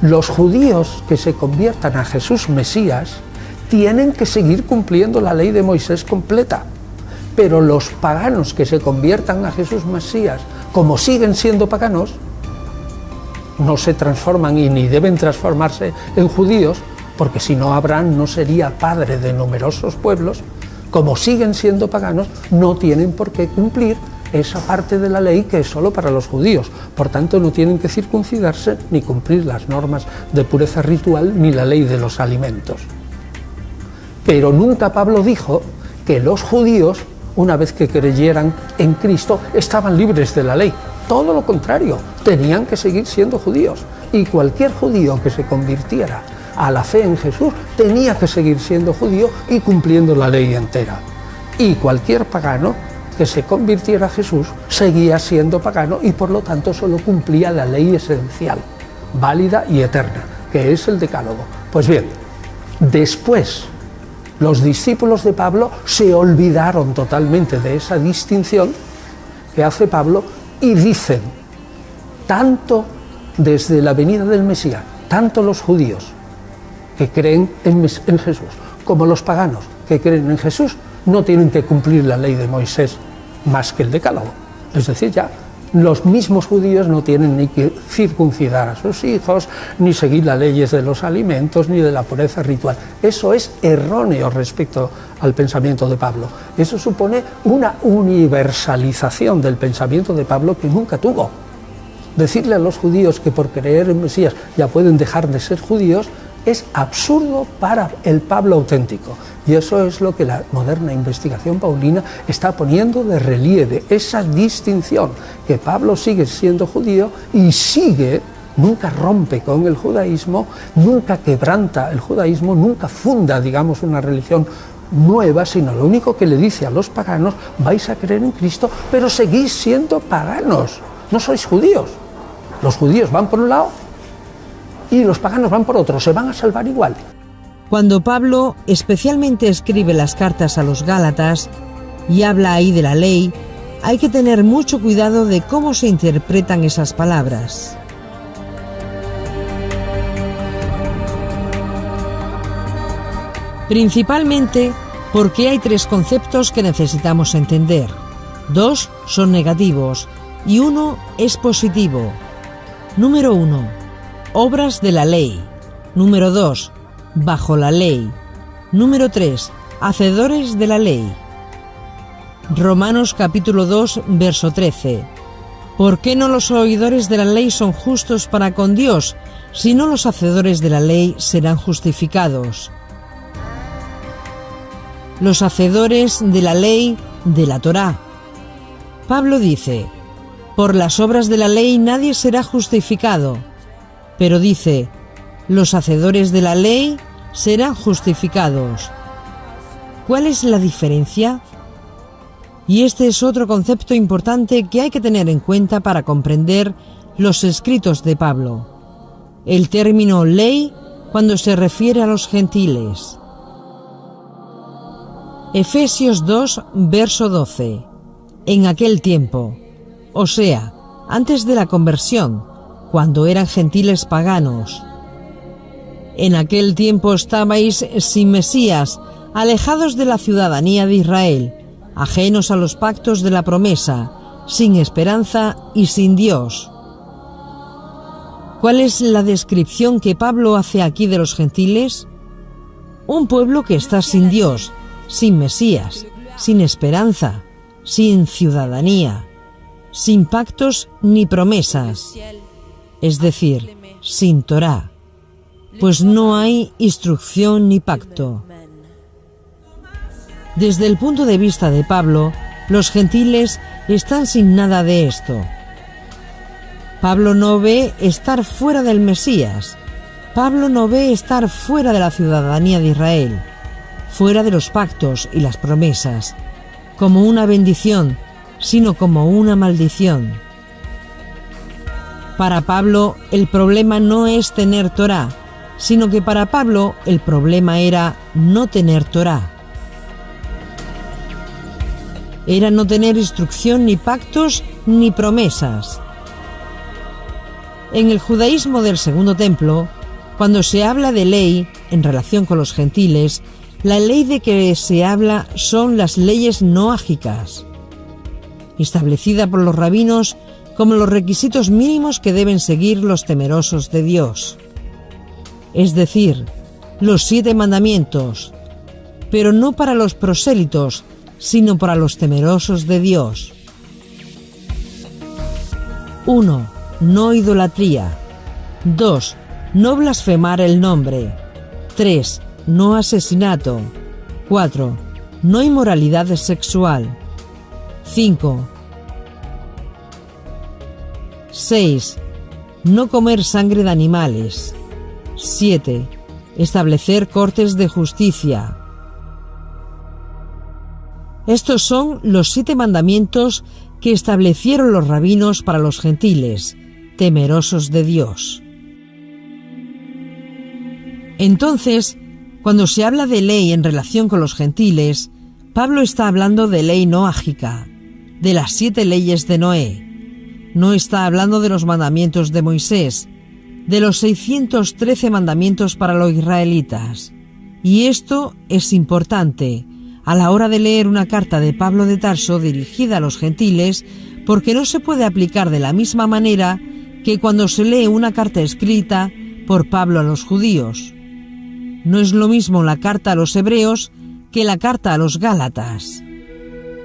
S3: los judíos que se conviertan a Jesús Mesías tienen que seguir cumpliendo la ley de Moisés completa, pero los paganos que se conviertan a Jesús Mesías, como siguen siendo paganos, no se transforman y ni deben transformarse en judíos, porque si no, Abraham no sería padre de numerosos pueblos. Como siguen siendo paganos, no tienen por qué cumplir esa parte de la ley que es solo para los judíos. Por tanto, no tienen que circuncidarse ni cumplir las normas de pureza ritual ni la ley de los alimentos. Pero nunca Pablo dijo que los judíos, una vez que creyeran en Cristo, estaban libres de la ley. Todo lo contrario, tenían que seguir siendo judíos. Y cualquier judío que se convirtiera a la fe en Jesús tenía que seguir siendo judío y cumpliendo la ley entera. Y cualquier pagano que se convirtiera a Jesús seguía siendo pagano y por lo tanto solo cumplía la ley esencial, válida y eterna, que es el decálogo. Pues bien, después los discípulos de Pablo se olvidaron totalmente de esa distinción que hace Pablo y dicen, tanto desde la venida del Mesías, tanto los judíos que creen en Jesús como los paganos que creen en Jesús no tienen que cumplir la ley de Moisés más que el Decálogo. Es decir, ya los mismos judíos no tienen ni que circuncidar a sus hijos, ni seguir las leyes de los alimentos, ni de la pureza ritual. Eso es erróneo respecto al pensamiento de Pablo. Eso supone una universalización del pensamiento de Pablo que nunca tuvo. Decirle a los judíos que por creer en Mesías ya pueden dejar de ser judíos es absurdo para el Pablo auténtico. Y eso es lo que la moderna investigación paulina está poniendo de relieve, esa distinción, que Pablo sigue siendo judío y sigue, nunca rompe con el judaísmo, nunca quebranta el judaísmo, nunca funda, digamos, una religión nueva, sino lo único que le dice a los paganos: vais a creer en Cristo, pero seguís siendo paganos, no sois judíos. Los judíos van por un lado y los paganos van por otro, se van a salvar igual.
S1: Cuando Pablo especialmente escribe las cartas a los Gálatas y habla ahí de la ley, hay que tener mucho cuidado de cómo se interpretan esas palabras. Principalmente porque hay tres conceptos que necesitamos entender. 2 son negativos y 1 es positivo. Número 1, obras de la ley. Número 2, bajo la ley. Número 3, hacedores de la ley. Romanos capítulo 2, verso 13. ¿Por qué no los oidores de la ley son justos para con Dios, si no los hacedores de la ley serán justificados? Los hacedores de la ley de la Torá. Pablo dice: por las obras de la ley nadie será justificado. Pero dice: los hacedores de la ley serán justificados. ¿Cuál es la diferencia? Y este es otro concepto importante que hay que tener en cuenta para comprender los escritos de Pablo. El término ley cuando se refiere a los gentiles. Efesios 2, verso 12. En aquel tiempo, o sea, antes de la conversión, cuando eran gentiles paganos. En aquel tiempo estabais sin Mesías, alejados de la ciudadanía de Israel, ajenos a los pactos de la promesa, sin esperanza y sin Dios. ¿Cuál es la descripción que Pablo hace aquí de los gentiles? Un pueblo que está sin Dios, sin Mesías, sin esperanza, sin ciudadanía, sin pactos ni promesas, es decir, sin Torá, pues no hay instrucción ni pacto. Desde el punto de vista de Pablo, los gentiles están sin nada de esto. Pablo no ve estar fuera del Mesías. Pablo no ve estar fuera de la ciudadanía de Israel, fuera de los pactos y las promesas, como una bendición, sino como una maldición. Para Pablo, el problema no es tener Torá, sino que para Pablo el problema era no tener Torá. Era no tener instrucción, ni pactos, ni promesas. En el judaísmo del Segundo Templo, cuando se habla de ley en relación con los gentiles, la ley de que se habla son las leyes noágicas, establecida por los rabinos como los requisitos mínimos que deben seguir los temerosos de Dios. Es decir, los 7 mandamientos, pero no para los prosélitos, sino para los temerosos de Dios. 1. No idolatría. 2. No blasfemar el nombre. 3. No asesinato. 4. No inmoralidad sexual. 5. 6. No comer sangre de animales. 7. Establecer cortes de justicia. Estos son los 7 mandamientos que establecieron los rabinos para los gentiles, temerosos de Dios. Entonces, cuando se habla de ley en relación con los gentiles, Pablo está hablando de ley noágica, de las 7 leyes de Noé. No está hablando de los mandamientos de Moisés, de los 613 mandamientos para los israelitas. Y esto es importante, a la hora de leer una carta de Pablo de Tarso dirigida a los gentiles, porque no se puede aplicar de la misma manera que cuando se lee una carta escrita por Pablo a los judíos. No es lo mismo la carta a los hebreos que la carta a los gálatas.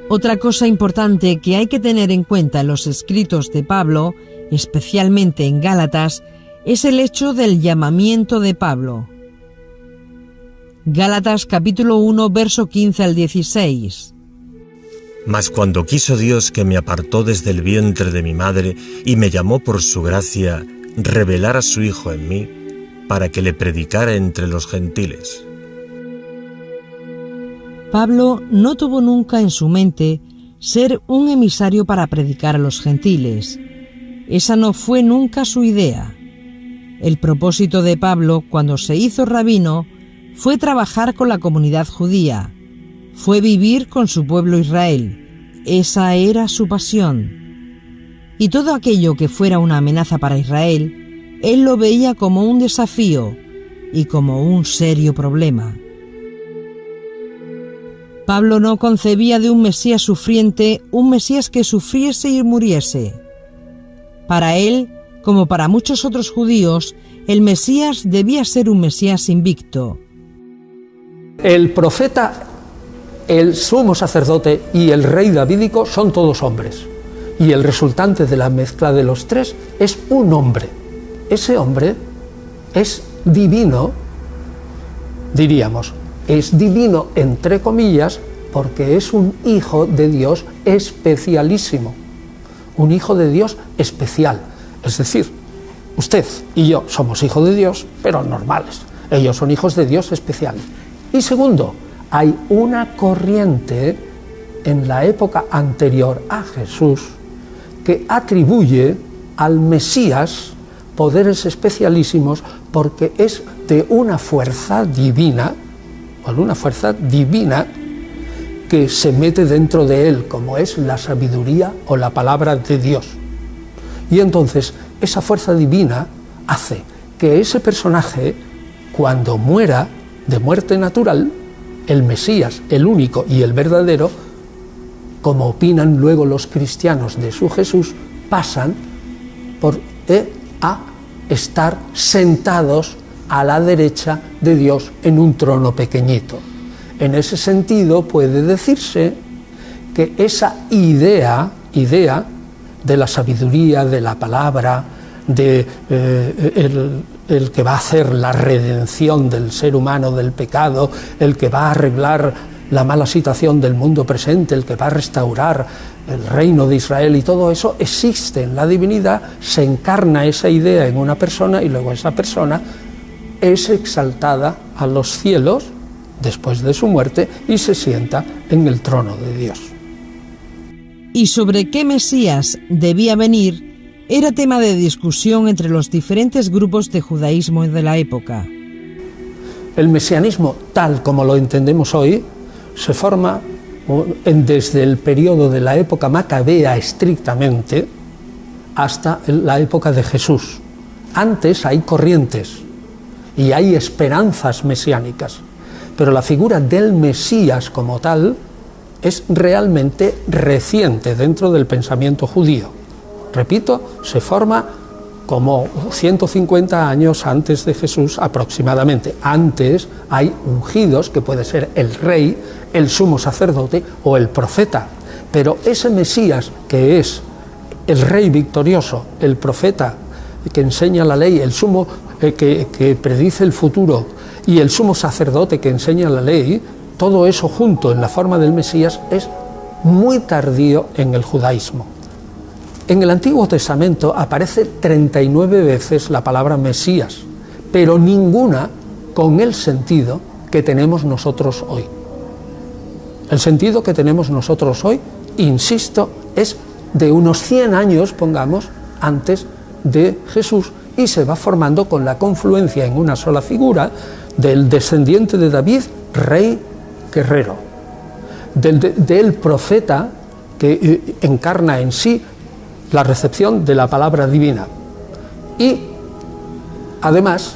S1: Otra cosa importante que hay que tener en cuenta en los escritos de Pablo, especialmente en Gálatas, es el hecho del llamamiento de Pablo. Gálatas capítulo 1, verso 15 al 16.
S2: Mas cuando quiso Dios, que me apartó desde el vientre de mi madre y me llamó por su gracia, revelar a su Hijo en mí, para que le predicara entre los gentiles.
S1: Pablo no tuvo nunca en su mente ser un emisario para predicar a los gentiles. Esa no fue nunca su idea. El propósito de Pablo, cuando se hizo rabino, fue trabajar con la comunidad judía, fue vivir con su pueblo Israel. Esa era su pasión. Y todo aquello que fuera una amenaza para Israel, él lo veía como un desafío y como un serio problema. Pablo no concebía de un Mesías sufriente un Mesías que sufriese y muriese. Para él, como para muchos otros judíos, el Mesías debía ser un Mesías invicto.
S3: El profeta, el sumo sacerdote y el rey davídico son todos hombres. Y el resultante de la mezcla de los tres es un hombre. Ese hombre es divino, diríamos. Es divino entre comillas porque es un hijo de Dios especialísimo, un hijo de Dios especial. Es decir, usted y yo somos hijos de Dios, pero normales. Ellos son hijos de Dios especiales. Y segundo, hay una corriente en la época anterior a Jesús que atribuye al Mesías poderes especialísimos porque es de una fuerza divina, que se mete dentro de él, como es la sabiduría o la palabra de Dios. Y entonces esa fuerza divina hace que ese personaje, cuando muera de muerte natural, el Mesías, el único y el verdadero, como opinan luego los cristianos de su Jesús, pasan a estar sentados a la derecha de Dios en un trono pequeñito. En ese sentido puede decirse que esa idea de la sabiduría, de la palabra, de el que va a hacer la redención del ser humano del pecado, el que va a arreglar la mala situación del mundo presente, el que va a restaurar el reino de Israel, y todo eso existe en la divinidad, se encarna esa idea en una persona y luego esa persona es exaltada a los cielos después de su muerte y se sienta en el trono de Dios.
S1: Y sobre qué Mesías debía venir era tema de discusión entre los diferentes grupos de judaísmo de la época.
S3: El mesianismo, tal como lo entendemos hoy, se forma desde el periodo de la época macabea estrictamente hasta la época de Jesús. Antes hay corrientes y hay esperanzas mesiánicas, pero la figura del Mesías como tal es realmente reciente dentro del pensamiento judío. Repito, se forma como 150 años antes de Jesús aproximadamente. Antes hay ungidos, que puede ser el rey, el sumo sacerdote o el profeta, pero ese Mesías que es el rey victorioso, el profeta que enseña la ley, el sumo que predice el futuro y el sumo sacerdote que enseña la ley, todo eso junto en la forma del Mesías es muy tardío en el judaísmo. En el Antiguo Testamento aparece 39 veces la palabra Mesías, pero ninguna con el sentido que tenemos nosotros hoy. El sentido que tenemos nosotros hoy, insisto, es de unos 100 años, pongamos, antes de Jesús, y se va formando con la confluencia en una sola figura del descendiente de David, rey guerrero, del profeta que encarna en sí la recepción de la palabra divina, y además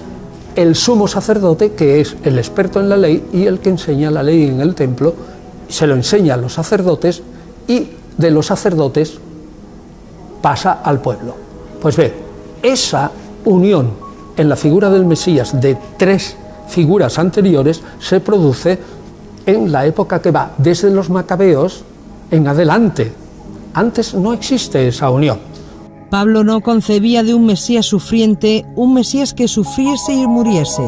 S3: el sumo sacerdote, que es el experto en la ley y el que enseña la ley en el templo se lo enseña a los sacerdotes y de los sacerdotes pasa al pueblo. Pues bien, esa unión en la figura del Mesías de tres figuras anteriores se produce en la época que va desde los macabeos en adelante. Antes no existe esa unión.
S1: Pablo no concebía de un Mesías sufriente, un Mesías que sufriese y muriese.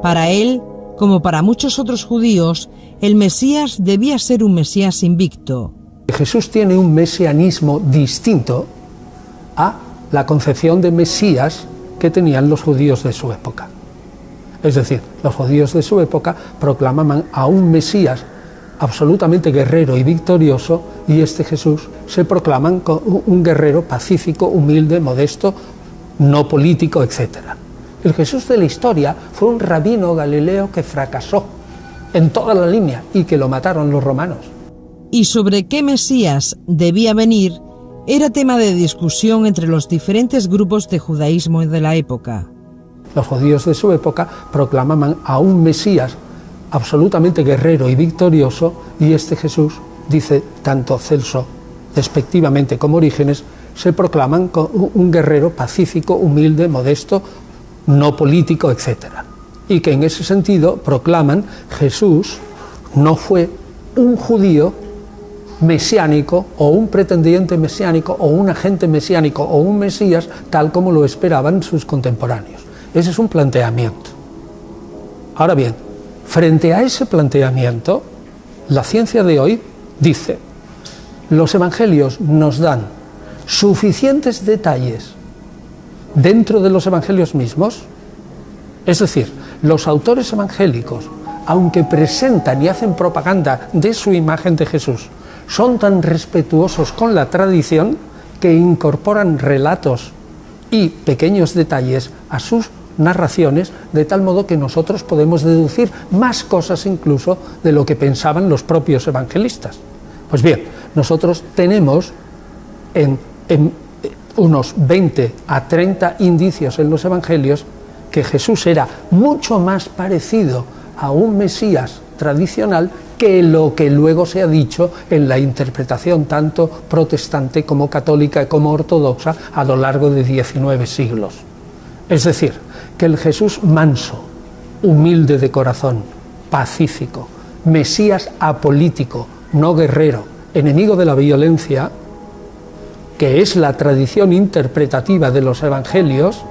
S1: Para él, como para muchos otros judíos, el Mesías debía ser un Mesías invicto.
S3: Jesús tiene un mesianismo distinto a la concepción de Mesías que tenían los judíos de su época. Es decir, los judíos de su época proclamaban a un Mesías absolutamente guerrero y victorioso, y este Jesús se proclaman como un guerrero pacífico, humilde, modesto, no político, etc. El Jesús de la historia fue un rabino galileo que fracasó en toda la línea y que lo mataron los romanos.
S1: Y sobre qué Mesías debía venir era tema de discusión entre los diferentes grupos de judaísmo de la época.
S3: Los judíos de su época proclamaban a un Mesías absolutamente guerrero y victorioso, y este Jesús, dice tanto Celso despectivamente como Orígenes, se proclaman como un guerrero pacífico, humilde, modesto, no político, etc. Y que en ese sentido proclaman Jesús no fue un judío mesiánico o un pretendiente mesiánico o un agente mesiánico o un Mesías tal como lo esperaban sus contemporáneos. Ese es un planteamiento. Ahora bien, frente a ese planteamiento, la ciencia de hoy dice: los evangelios nos dan suficientes detalles dentro de los evangelios mismos, es decir, los autores evangélicos, aunque presentan y hacen propaganda de su imagen de Jesús, son tan respetuosos con la tradición que incorporan relatos y pequeños detalles a sus narraciones, de tal modo que nosotros podemos deducir más cosas incluso de lo que pensaban los propios evangelistas. Pues bien, nosotros tenemos en unos 20 a 30 indicios en los evangelios que Jesús era mucho más parecido a un Mesías tradicional que lo que luego se ha dicho en la interpretación tanto protestante como católica como ortodoxa a lo largo de 19 siglos. Es decir, que el Jesús manso, humilde de corazón, pacífico, Mesías apolítico, no guerrero, enemigo de la violencia, que es la tradición interpretativa de los evangelios,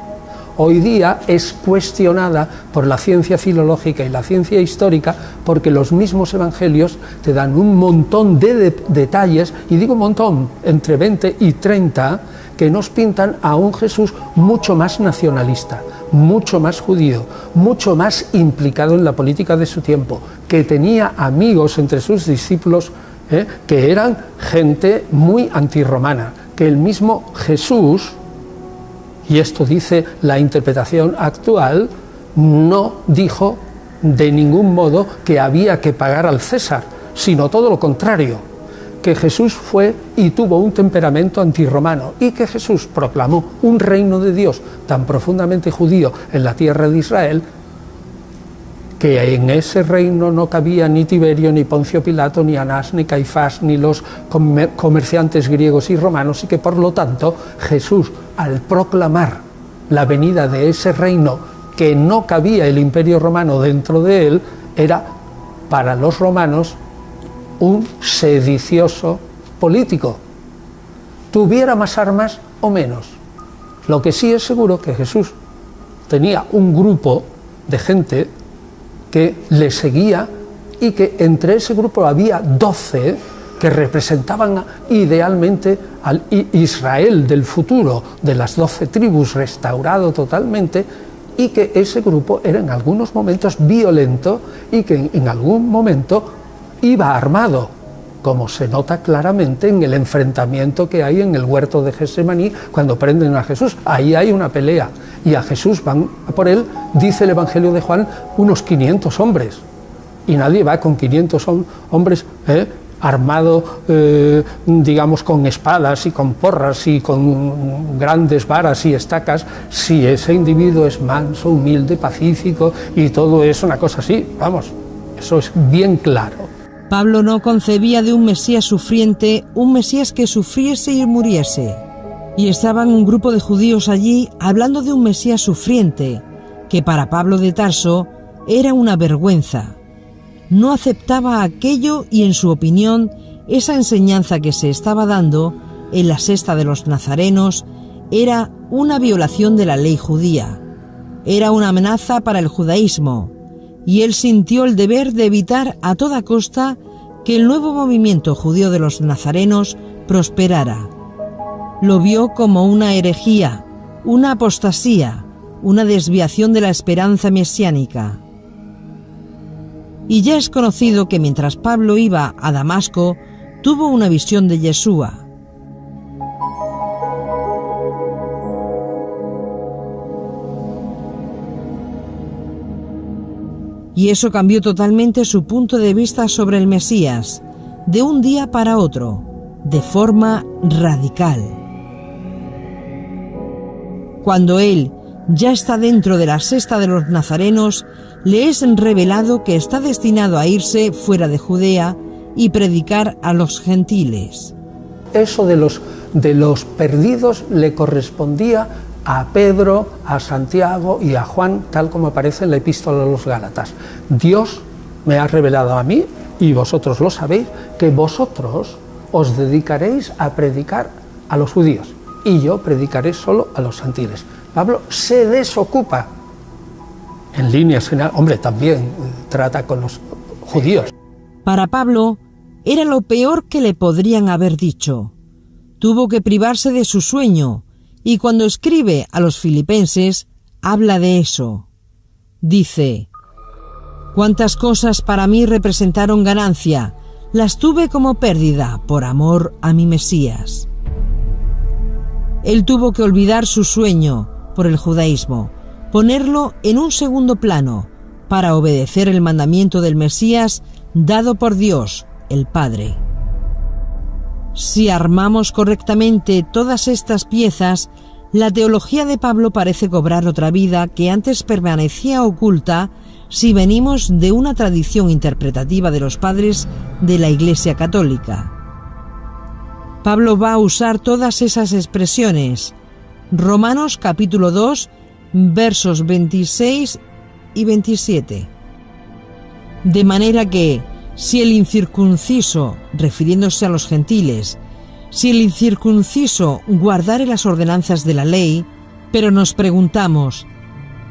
S3: hoy día es cuestionada por la ciencia filológica y la ciencia histórica, porque los mismos evangelios te dan un montón de detalles, y digo un montón, entre 20 y 30, que nos pintan a un Jesús mucho más nacionalista, mucho más judío, mucho más implicado en la política de su tiempo, que tenía amigos entre sus discípulos que eran gente muy antirromana, que el mismo Jesús, y esto dice la interpretación actual, no dijo de ningún modo que había que pagar al César, sino todo lo contrario, que Jesús fue y tuvo un temperamento antirromano, y que Jesús proclamó un reino de Dios tan profundamente judío en la tierra de Israel, que en ese reino no cabía ni Tiberio, ni Poncio Pilato, ni Anás, ni Caifás, ni los comerciantes griegos y romanos, y que por lo tanto Jesús, al proclamar la venida de ese reino que no cabía el imperio romano dentro de él, era para los romanos un sedicioso político, tuviera más armas o menos. Lo que sí es seguro que Jesús tenía un grupo de gente que le seguía, y que entre ese grupo había 12 que representaban idealmente al Israel del futuro, de las 12 tribus restaurado totalmente, y que ese grupo era en algunos momentos violento y que en algún momento iba armado, como se nota claramente en el enfrentamiento que hay en el huerto de Getsemaní cuando prenden a Jesús. Ahí hay una pelea y a Jesús van por él, dice el Evangelio de Juan, unos 500 hombres, y nadie va con 500 hombres armado, digamos, con espadas y con porras y con grandes varas y estacas, si ese individuo es manso, humilde, pacífico y todo es una cosa así. Vamos, eso es bien claro.
S1: Pablo no concebía de un Mesías sufriente, un Mesías que sufriese y muriese. Y estaban un grupo de judíos allí hablando de un Mesías sufriente, que para Pablo de Tarso era una vergüenza. No aceptaba aquello y, en su opinión, esa enseñanza que se estaba dando en la sexta de los nazarenos era una violación de la ley judía. Era una amenaza para el judaísmo, y él sintió el deber de evitar a toda costa que el nuevo movimiento judío de los nazarenos prosperara. Lo vio como una herejía, una apostasía, una desviación de la esperanza mesiánica. Y ya es conocido que mientras Pablo iba a Damasco, tuvo una visión de Yeshua. Y eso cambió totalmente su punto de vista sobre el Mesías, de un día para otro, de forma radical. Cuando él ya está dentro de la sexta de los nazarenos, le es revelado que está destinado a irse fuera de Judea y predicar a los gentiles.
S3: Eso de los perdidos le correspondía a Pedro, a Santiago y a Juan, tal como aparece en la epístola a los Gálatas. Dios me ha revelado a mí, y vosotros lo sabéis, que vosotros os dedicaréis a predicar a los judíos, y yo predicaré solo a los gentiles. Pablo se desocupa, en líneas generales, hombre, también trata con los judíos.
S1: Para Pablo era lo peor que le podrían haber dicho. Tuvo que privarse de su sueño, y cuando escribe a los filipenses, habla de eso. Dice: «Cuántas cosas para mí representaron ganancia, las tuve como pérdida por amor a mi Mesías». Él tuvo que olvidar su sueño por el judaísmo, ponerlo en un segundo plano, para obedecer el mandamiento del Mesías dado por Dios, el Padre. Si armamos correctamente todas estas piezas, la teología de Pablo parece cobrar otra vida que antes permanecía oculta si venimos de una tradición interpretativa de los padres de la Iglesia Católica. Pablo va a usar todas esas expresiones. Romanos capítulo 2, versos 26 y 27. De manera que, si el incircunciso, refiriéndose a los gentiles, si el incircunciso guardare las ordenanzas de la ley, pero nos preguntamos,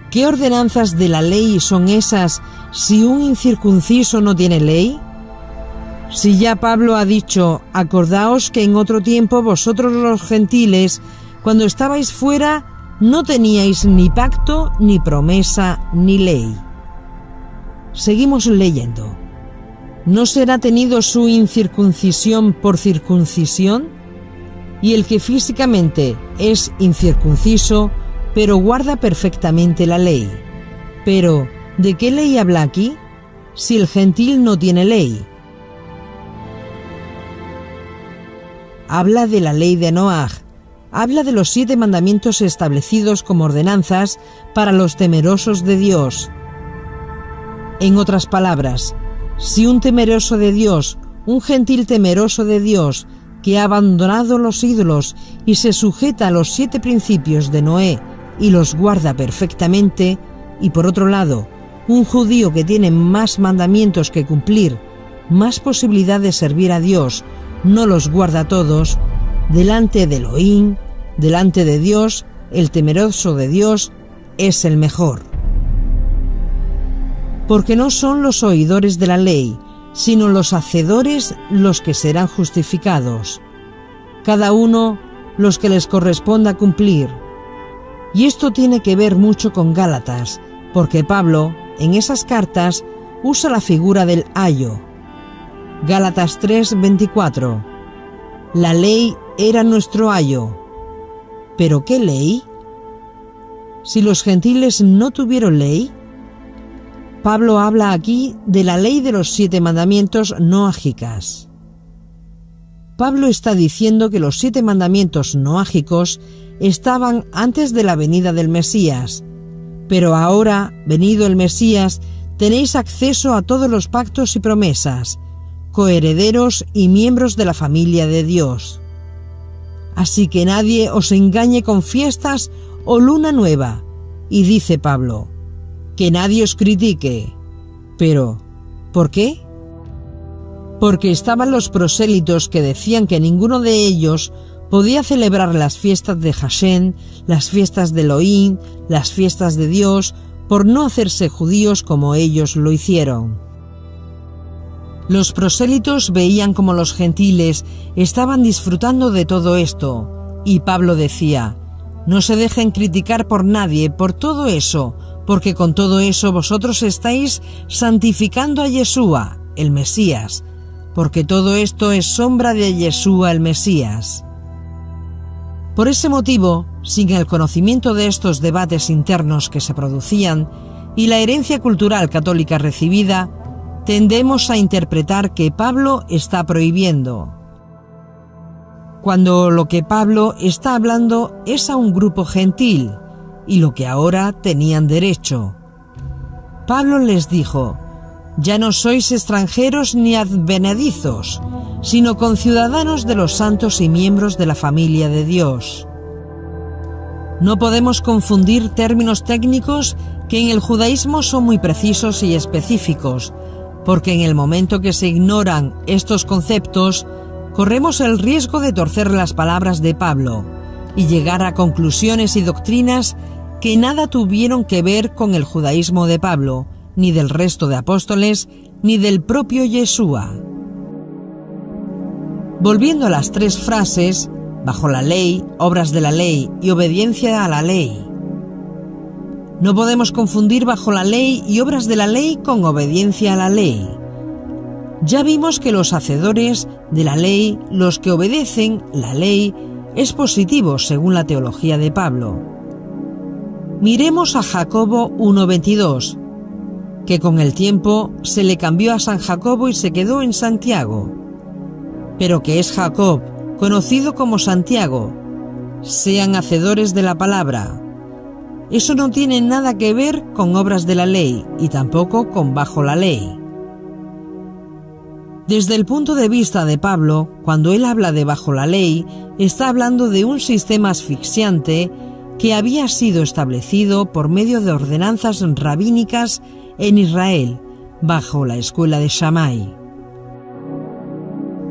S1: ¿qué ordenanzas de la ley son esas si un incircunciso no tiene ley? Si ya Pablo ha dicho, acordaos que en otro tiempo vosotros los gentiles, cuando estabais fuera, no teníais ni pacto, ni promesa, ni ley. Seguimos leyendo. ¿No será tenido su incircuncisión por circuncisión? Y el que físicamente es incircunciso, pero guarda perfectamente la ley. Pero, ¿de qué ley habla aquí? Si el gentil no tiene ley. Habla de la ley de Noaj, habla de los 7 mandamientos establecidos como ordenanzas para los temerosos de Dios. En otras palabras, si un temeroso de Dios, un gentil temeroso de Dios, que ha abandonado los ídolos y se sujeta a los 7 principios de Noé y los guarda perfectamente, y por otro lado, un judío que tiene más mandamientos que cumplir, más posibilidad de servir a Dios, no los guarda todos, delante de Elohim, delante de Dios, el temeroso de Dios es el mejor. Porque no son los oidores de la ley, sino los hacedores los que serán justificados. Cada uno los que les corresponda cumplir. Y esto tiene que ver mucho con Gálatas, porque Pablo, en esas cartas, usa la figura del ayo. Gálatas 3:24. La ley era nuestro ayo. ¿Pero qué ley? Si los gentiles no tuvieron ley. Pablo habla aquí de la ley de los 7 mandamientos noágicas. Pablo está diciendo que los 7 mandamientos noágicos estaban antes de la venida del Mesías, pero ahora, venido el Mesías, tenéis acceso a todos los pactos y promesas, coherederos y miembros de la familia de Dios. Así que nadie os engañe con fiestas o luna nueva. Y dice Pablo, que nadie os critique. Pero, ¿por qué? Porque estaban los prosélitos que decían que ninguno de ellos podía celebrar las fiestas de Hashem, las fiestas de Elohim, las fiestas de Dios, por no hacerse judíos como ellos lo hicieron. Los prosélitos veían como los gentiles estaban disfrutando de todo esto, y Pablo decía, no se dejen criticar por nadie por todo eso, porque con todo eso vosotros estáis santificando a Yeshua, el Mesías, porque todo esto es sombra de Yeshua, el Mesías. Por ese motivo, sin el conocimiento de estos debates internos que se producían y la herencia cultural católica recibida, tendemos a interpretar que Pablo está prohibiendo, cuando lo que Pablo está hablando es a un grupo gentil, y lo que ahora tenían derecho. Pablo les dijo, ya no sois extranjeros ni advenedizos, sino conciudadanos de los santos y miembros de la familia de Dios. No podemos confundir términos técnicos que en el judaísmo son muy precisos y específicos, porque en el momento que se ignoran estos conceptos, corremos el riesgo de torcer las palabras de Pablo y llegar a conclusiones y doctrinas que nada tuvieron que ver con el judaísmo de Pablo, ni del resto de apóstoles, ni del propio Yeshua. Volviendo a las tres frases, bajo la ley, obras de la ley y obediencia a la ley. No podemos confundir bajo la ley y obras de la ley con obediencia a la ley. Ya vimos que los hacedores de la ley, los que obedecen la ley, es positivo según la teología de Pablo. Miremos a Jacobo 1:22, que con el tiempo se le cambió a San Jacobo y se quedó en Santiago, pero que es Jacob, conocido como Santiago. Sean hacedores de la palabra. Eso no tiene nada que ver con obras de la ley y tampoco con bajo la ley. Desde el punto de vista de Pablo, cuando él habla de bajo la ley, está hablando de un sistema asfixiante que había sido establecido por medio de ordenanzas rabínicas en Israel, bajo la escuela de Shammai.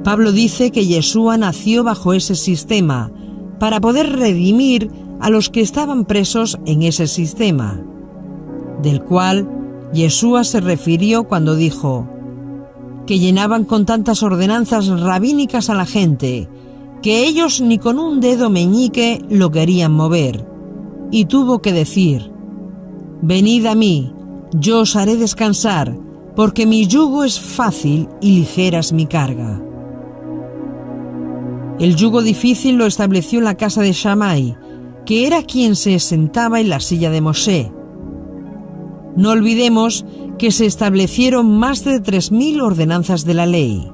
S1: Pablo dice que Yeshua nació bajo ese sistema, para poder redimir a los que estaban presos en ese sistema, del cual Yeshua se refirió cuando dijo que llenaban con tantas ordenanzas rabínicas a la gente, que ellos ni con un dedo meñique lo querían mover, y tuvo que decir, venid a mí, yo os haré descansar, porque mi yugo es fácil y ligera es mi carga. El yugo difícil lo estableció la casa de Shammai, que era quien se sentaba en la silla de Moshe. No olvidemos que se establecieron más de 3.000 ordenanzas de la ley.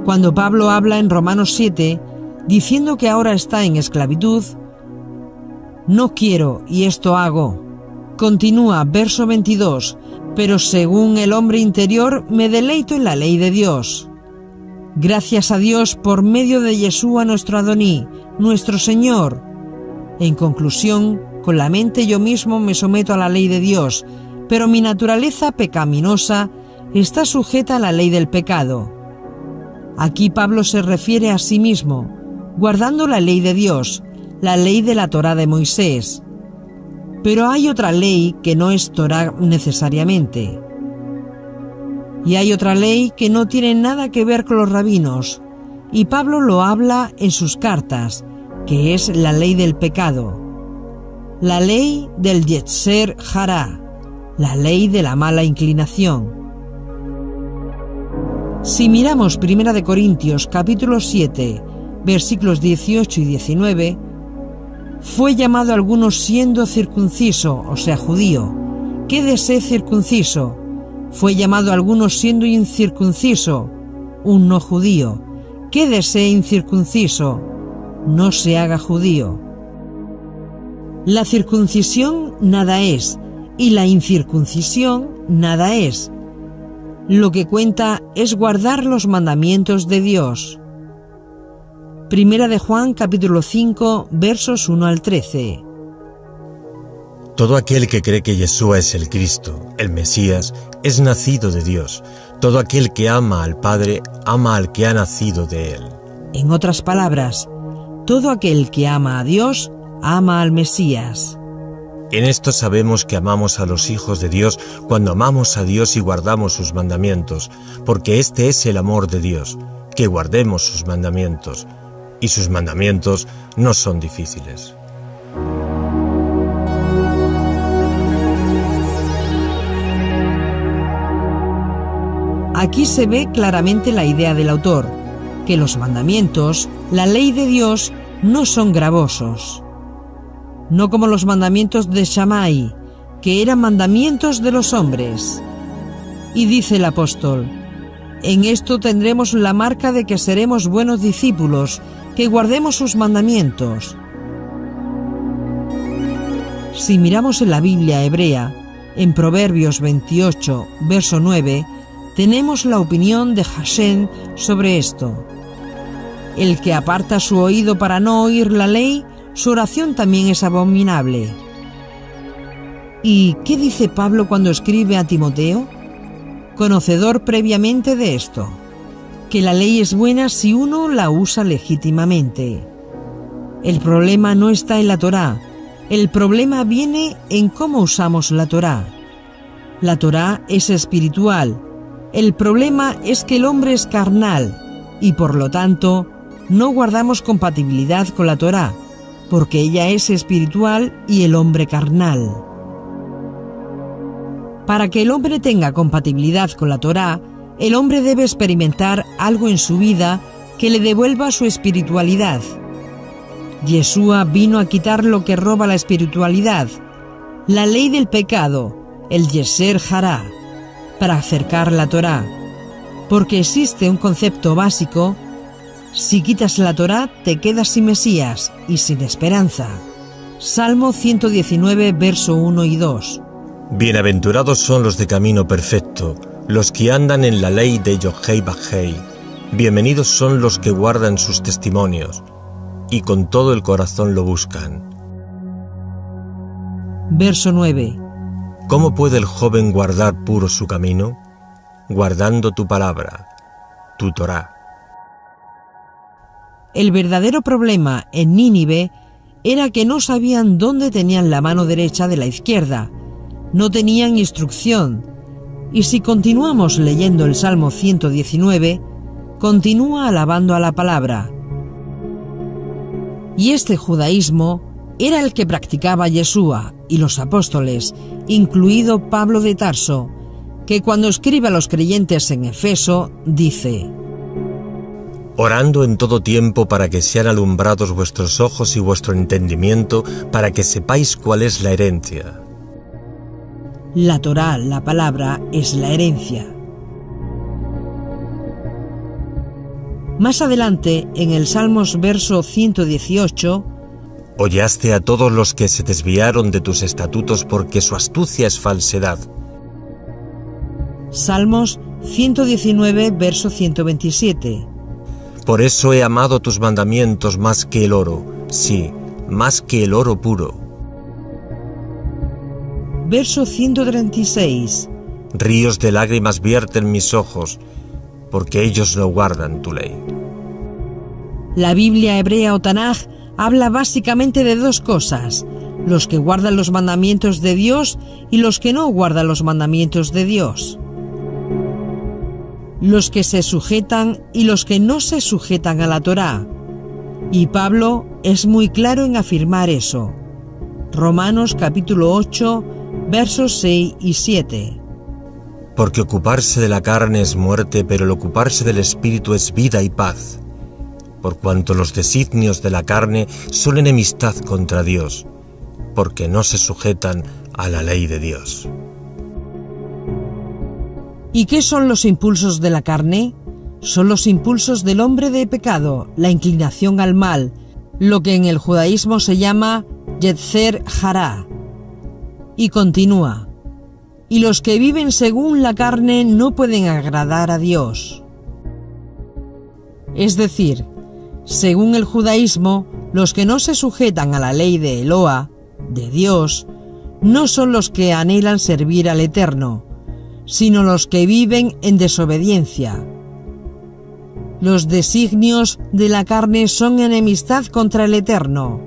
S1: Cuando Pablo habla en Romanos 7, diciendo que ahora está en esclavitud, no quiero y esto hago. Continúa, verso 22, pero según el hombre interior me deleito en la ley de Dios. Gracias a Dios por medio de Yeshua nuestro Adoní, nuestro Señor. En conclusión, con la mente yo mismo me someto a la ley de Dios, pero mi naturaleza pecaminosa está sujeta a la ley del pecado. Aquí Pablo se refiere a sí mismo, guardando la ley de Dios, la ley de la Torá de Moisés. Pero hay otra ley que no es Torá necesariamente. Y hay otra ley que no tiene nada que ver con los rabinos, y Pablo lo habla en sus cartas, que es la ley del pecado, la ley del Yetzer Hará, la ley de la mala inclinación. Si miramos 1 Corintios capítulo 7, versículos 18 y 19, fue llamado a algunos siendo circunciso, o sea judío, quédese circunciso. Fue llamado a algunos siendo incircunciso, un no judío, quédese incircunciso, no se haga judío. La circuncisión nada es, y la incircuncisión nada es. Lo que cuenta es guardar los mandamientos de Dios. Primera de Juan, capítulo 5, versos 1 al 13.
S2: Todo aquel que cree que Yeshua es el Cristo, el Mesías, es nacido de Dios. Todo aquel que ama al Padre, ama al que ha nacido de Él.
S1: En otras palabras, todo aquel que ama a Dios, ama al Mesías.
S2: En esto sabemos que amamos a los hijos de Dios cuando amamos a Dios y guardamos sus mandamientos, porque este es el amor de Dios, que guardemos sus mandamientos, y sus mandamientos no son difíciles.
S1: Aquí se ve claramente la idea del autor, que los mandamientos, la ley de Dios, no son gravosos. No como los mandamientos de Shammai, que eran mandamientos de los hombres. Y dice el apóstol: en esto tendremos la marca de que seremos buenos discípulos, que guardemos sus mandamientos. Si miramos en la Biblia hebrea, en Proverbios 28, verso 9, tenemos la opinión de Hashem sobre esto. El que aparta su oído para no oír la ley, su oración también es abominable. ¿Y qué dice Pablo cuando escribe a Timoteo? Conocedor previamente de esto, que la ley es buena si uno la usa legítimamente. El problema no está en la Torá, el problema viene en cómo usamos la Torá. La Torá es espiritual. El problema es que el hombre es carnal y por lo tanto no guardamos compatibilidad con la Torá, porque ella es espiritual y el hombre carnal. Para que el hombre tenga compatibilidad con la Torá, el hombre debe experimentar algo en su vida que le devuelva su espiritualidad. Yeshua vino a quitar lo que roba la espiritualidad, la ley del pecado, el Yeser Hará, para acercar la Torá, porque existe un concepto básico: si quitas la Torá te quedas sin Mesías y sin esperanza. Salmo 119, verso 1 y 2.
S2: Bienaventurados son los de camino perfecto, los que andan en la ley de Yohei Bajei. Bienvenidos son los que guardan sus testimonios y con todo el corazón lo buscan.
S1: Verso 9.
S2: ¿Cómo puede el joven guardar puro su camino? Guardando tu palabra, tu Torá.
S1: El verdadero problema en Nínive era que no sabían dónde tenían la mano derecha de la izquierda, no tenían instrucción, y si continuamos leyendo el Salmo 119, continúa alabando a la palabra. Y este judaísmo era el que practicaba Yeshua y los apóstoles, incluido Pablo de Tarso, que cuando escribe a los creyentes en Efeso, dice:
S2: orando en todo tiempo para que sean alumbrados vuestros ojos y vuestro entendimiento, para que sepáis cuál es la herencia.
S1: La Torá, la palabra, es la herencia. Más adelante, en el Salmos verso 118,
S2: hollaste a todos los que se desviaron de tus estatutos porque su astucia es falsedad.
S1: Salmos 119, verso 127.
S2: Por eso he amado tus mandamientos más que el oro, sí, más que el oro puro.
S1: Verso 136.
S2: Ríos de lágrimas vierten mis ojos, porque ellos no guardan tu ley.
S1: La Biblia hebrea o Tanaj habla básicamente de dos cosas: los que guardan los mandamientos de Dios y los que no guardan los mandamientos de Dios. Los que se sujetan y los que no se sujetan a la Torá. Y Pablo es muy claro en afirmar eso. Romanos capítulo 8, versos 6 y 7.
S2: Porque ocuparse de la carne es muerte, pero el ocuparse del espíritu es vida y paz. Por cuanto los designios de la carne son enemistad contra Dios, porque no se sujetan a la ley de Dios.
S1: ¿Y qué son los impulsos de la carne? Son los impulsos del hombre de pecado, la inclinación al mal, lo que en el judaísmo se llama Yetzer Hará. Y continúa: y los que viven según la carne no pueden agradar a Dios. Es decir, según el judaísmo, los que no se sujetan a la ley de Eloa, de Dios, no son los que anhelan servir al Eterno, sino los que viven en desobediencia. Los designios de la carne son enemistad contra el Eterno,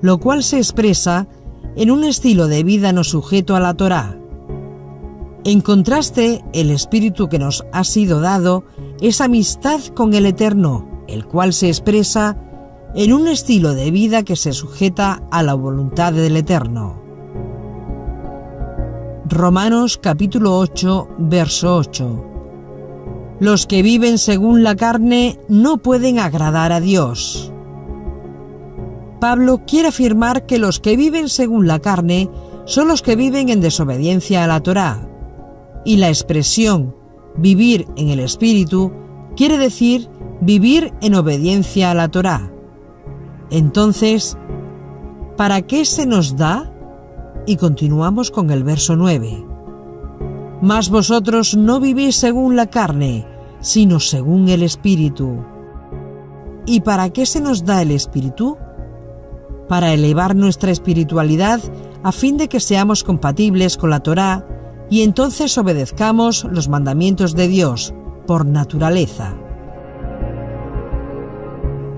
S1: lo cual se expresa en un estilo de vida no sujeto a la Torá. En contraste, el espíritu que nos ha sido dado es amistad con el Eterno, el cual se expresa en un estilo de vida que se sujeta a la voluntad del Eterno. Romanos capítulo 8, verso 8. Los que viven según la carne no pueden agradar a Dios. Pablo quiere afirmar que los que viven según la carne son los que viven en desobediencia a la Torá, y la expresión vivir en el Espíritu quiere decir vivir en obediencia a la Torá. Entonces, ¿para qué se nos da? Y continuamos con el verso 9. Mas vosotros no vivís según la carne, sino según el Espíritu. ¿Y para qué se nos da el Espíritu? Para elevar nuestra espiritualidad a fin de que seamos compatibles con la Torá y entonces obedezcamos los mandamientos de Dios por naturaleza.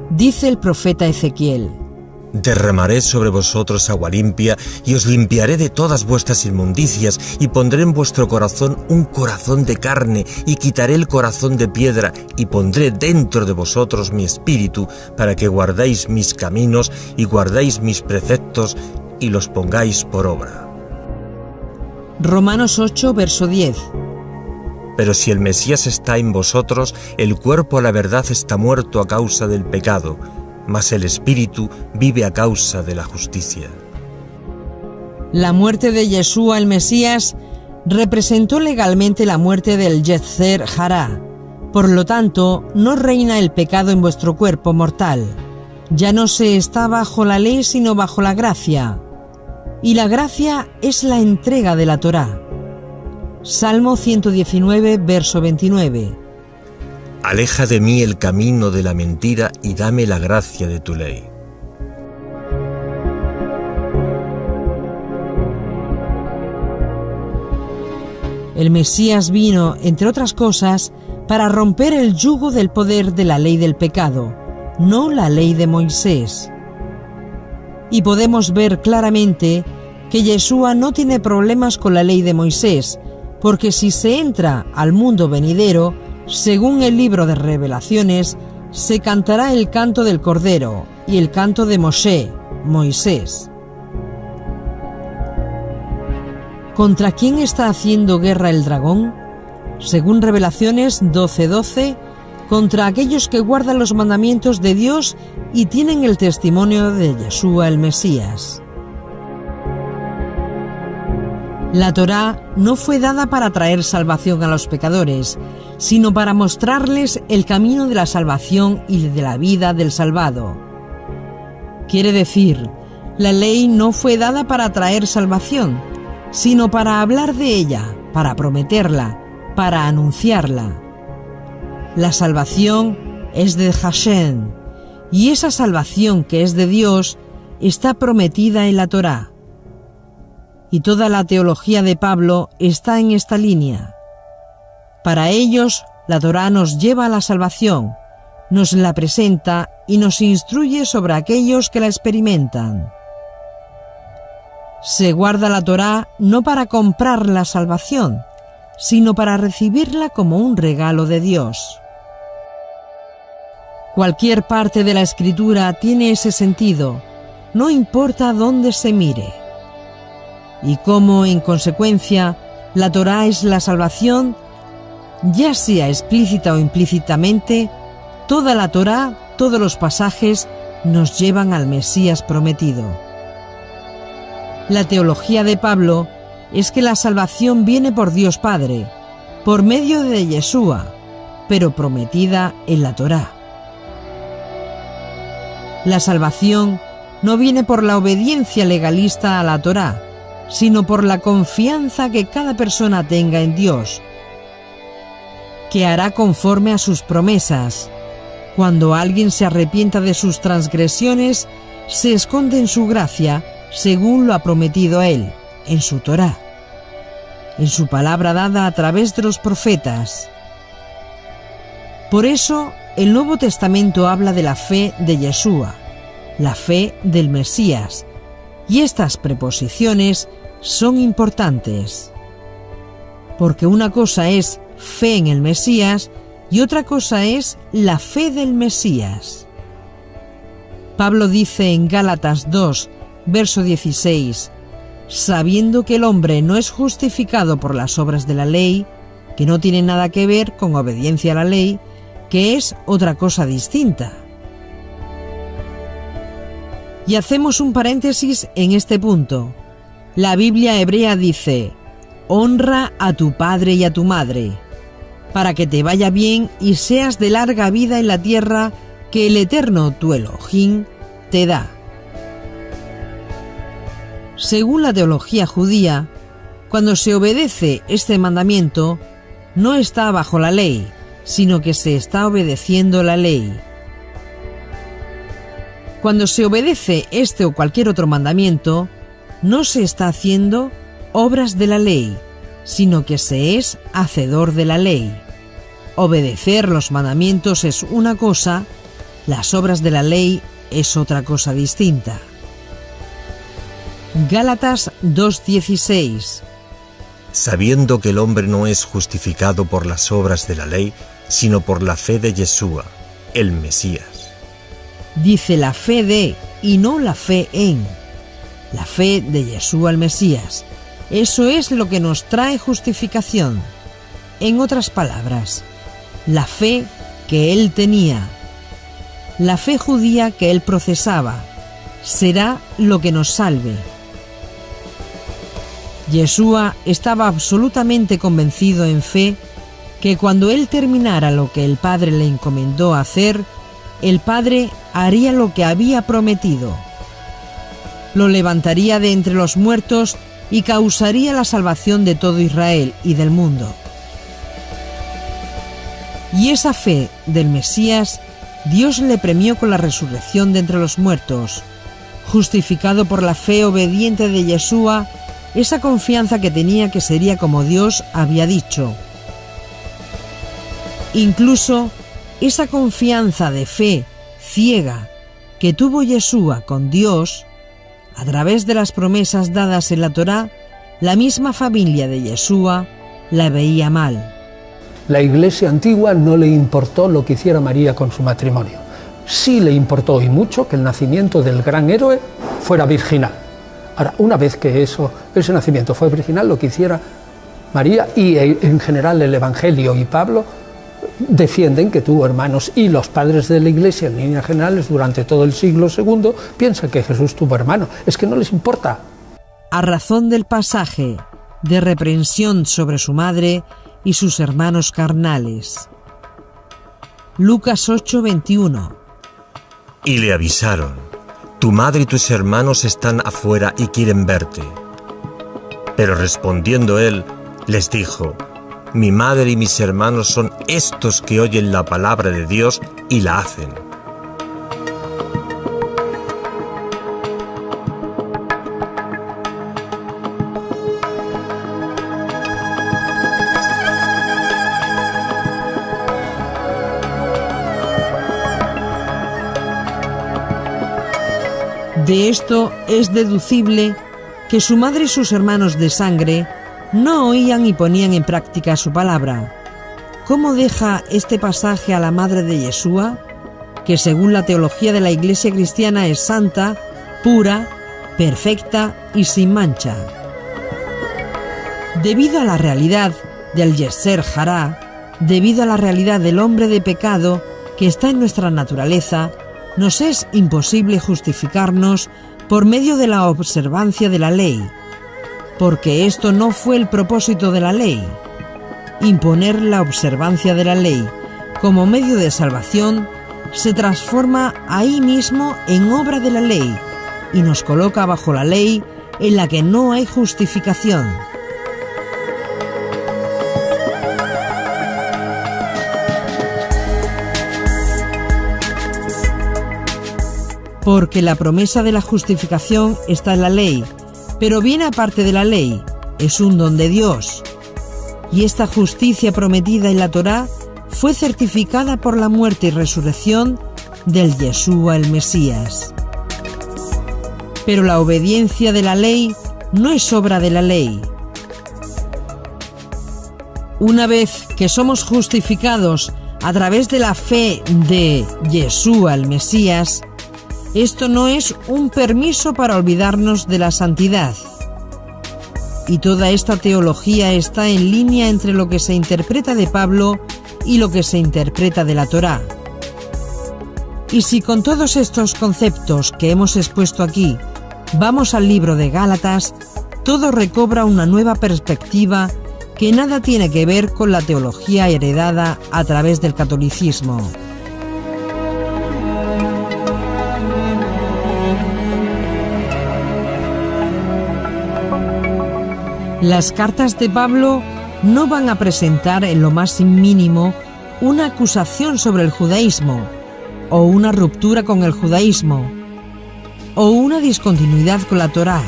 S1: Dice el profeta Ezequiel:
S2: derramaré sobre vosotros agua limpia y os limpiaré de todas vuestras inmundicias y pondré en vuestro corazón un corazón de carne y quitaré el corazón de piedra y pondré dentro de vosotros mi espíritu para que guardéis mis caminos y guardéis mis preceptos y los pongáis por obra.
S1: Romanos 8, verso 10.
S2: Pero si el Mesías está en vosotros, el cuerpo a la verdad está muerto a causa del pecado, mas el espíritu vive a causa de la justicia.
S1: La muerte de Yeshua el Mesías representó legalmente la muerte del Yetzer Hará. Por lo tanto, no reina el pecado en vuestro cuerpo mortal. Ya no se está bajo la ley sino bajo la gracia. Y la gracia es la entrega de la Torá. Salmo 119, verso 29.
S2: Aleja de mí el camino de la mentira y dame la gracia de tu ley.
S1: El Mesías vino, entre otras cosas, para romper el yugo del poder de la ley del pecado, no la ley de Moisés. Y podemos ver claramente que Yeshua no tiene problemas con la ley de Moisés, porque si se entra al mundo venidero, según el libro de Revelaciones, se cantará el canto del Cordero y el canto de Moshe, Moisés. ¿Contra quién está haciendo guerra el dragón? Según Revelaciones 12:12, contra aquellos que guardan los mandamientos de Dios y tienen el testimonio de Yeshua el Mesías. La Torá no fue dada para traer salvación a los pecadores, sino para mostrarles el camino de la salvación y de la vida del salvado. Quiere decir, la ley no fue dada para traer salvación, sino para hablar de ella, para prometerla, para anunciarla. La salvación es de Hashem, y esa salvación que es de Dios está prometida en la Torá. Y toda la teología de Pablo está en esta línea. Para ellos, la Torá nos lleva a la salvación, nos la presenta y nos instruye sobre aquellos que la experimentan. Se guarda la Torá no para comprar la salvación, sino para recibirla como un regalo de Dios. Cualquier parte de la Escritura tiene ese sentido, no importa dónde se mire. Y como, en consecuencia, la Torá es la salvación, ya sea explícita o implícitamente, toda la Torá, todos los pasajes, nos llevan al Mesías prometido. La teología de Pablo es que la salvación viene por Dios Padre, por medio de Yeshua, pero prometida en la Torá. La salvación no viene por la obediencia legalista a la Torá, sino por la confianza que cada persona tenga en Dios, que hará conforme a sus promesas. Cuando alguien se arrepienta de sus transgresiones, se esconde en su gracia, según lo ha prometido Él, en su Torá, en su palabra dada a través de los profetas. Por eso, el Nuevo Testamento habla de la fe de Yeshua, la fe del Mesías, y estas preposiciones son importantes, porque una cosa es fe en el Mesías y otra cosa es la fe del Mesías. Pablo dice en Gálatas 2, verso 16, sabiendo que el hombre no es justificado por las obras de la ley, que no tiene nada que ver con obediencia a la ley, que es otra cosa distinta. Y hacemos un paréntesis en este punto. La Biblia hebrea dice, honra a tu padre y a tu madre, para que te vaya bien y seas de larga vida en la tierra que el Eterno tu Elohim te da. Según la teología judía, cuando se obedece este mandamiento, no está bajo la ley, sino que se está obedeciendo la ley. Cuando se obedece este o cualquier otro mandamiento, no se está haciendo obras de la ley, sino que se es hacedor de la ley. Obedecer los mandamientos es una cosa, las obras de la ley es otra cosa distinta. Gálatas 2:16.
S2: Sabiendo que el hombre no es justificado por las obras de la ley, sino por la fe de Yeshua, el Mesías.
S1: Dice la fe de y no la fe en. La fe de Yeshua el Mesías. Eso es lo que nos trae justificación. En otras palabras, la fe que él tenía, la fe judía que él procesaba, será lo que nos salve. Yeshua estaba absolutamente convencido en fe que cuando él terminara lo que el Padre le encomendó hacer, el Padre haría lo que había prometido. Lo levantaría de entre los muertos y causaría la salvación de todo Israel y del mundo. Y esa fe del Mesías, Dios le premió con la resurrección de entre los muertos, justificado por la fe obediente de Yeshua, esa confianza que tenía que sería como Dios había dicho. Incluso esa confianza de fe ciega que tuvo Yeshua con Dios, a través de las promesas dadas en la Torá, la misma familia de Yeshua la veía mal.
S3: La Iglesia antigua no le importó lo que hiciera María con su matrimonio. Sí le importó y mucho que el nacimiento del gran héroe fuera virginal. Ahora, una vez que ese nacimiento fue virginal, lo que hiciera María y en general el Evangelio y Pablo defienden que tuvo hermanos, y los padres de la Iglesia en líneas generales durante todo el siglo II piensan que Jesús tuvo hermanos. Es que no les importa.
S1: A razón del pasaje de reprensión sobre su madre y sus hermanos carnales. Lucas 8:21.
S2: Y le avisaron, tu madre y tus hermanos están afuera y quieren verte. Pero respondiendo él, les dijo, mi madre y mis hermanos son estos que oyen la palabra de Dios y la hacen.
S1: De esto es deducible que su madre y sus hermanos de sangre no oían y ponían en práctica su palabra. ¿Cómo deja este pasaje a la madre de Yeshua, que según la teología de la Iglesia cristiana es santa, pura, perfecta y sin mancha? Debido a la realidad del Yeser Hará, debido a la realidad del hombre de pecado que está en nuestra naturaleza, nos es imposible justificarnos por medio de la observancia de la ley, porque esto no fue el propósito de la ley. Imponer la observancia de la ley como medio de salvación se transforma ahí mismo en obra de la ley y nos coloca bajo la ley en la que no hay justificación. Porque la promesa de la justificación está en la ley, pero viene aparte de la ley, es un don de Dios. Y esta justicia prometida en la Torá fue certificada por la muerte y resurrección del Yeshua el Mesías. Pero la obediencia de la ley no es obra de la ley. Una vez que somos justificados a través de la fe de Yeshua el Mesías, esto no es un permiso para olvidarnos de la santidad. Y toda esta teología está en línea entre lo que se interpreta de Pablo y lo que se interpreta de la Torá. Y si con todos estos conceptos que hemos expuesto aquí vamos al libro de Gálatas, todo recobra una nueva perspectiva que nada tiene que ver con la teología heredada a través del catolicismo. Las cartas de Pablo no van a presentar en lo más mínimo una acusación sobre el judaísmo, o una ruptura con el judaísmo, o una discontinuidad con la Torá,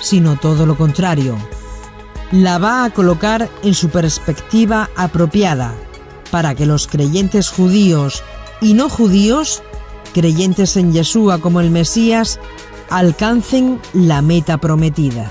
S1: sino todo lo contrario. La va a colocar en su perspectiva apropiada, para que los creyentes judíos y no judíos, creyentes en Yeshua como el Mesías, alcancen la meta prometida.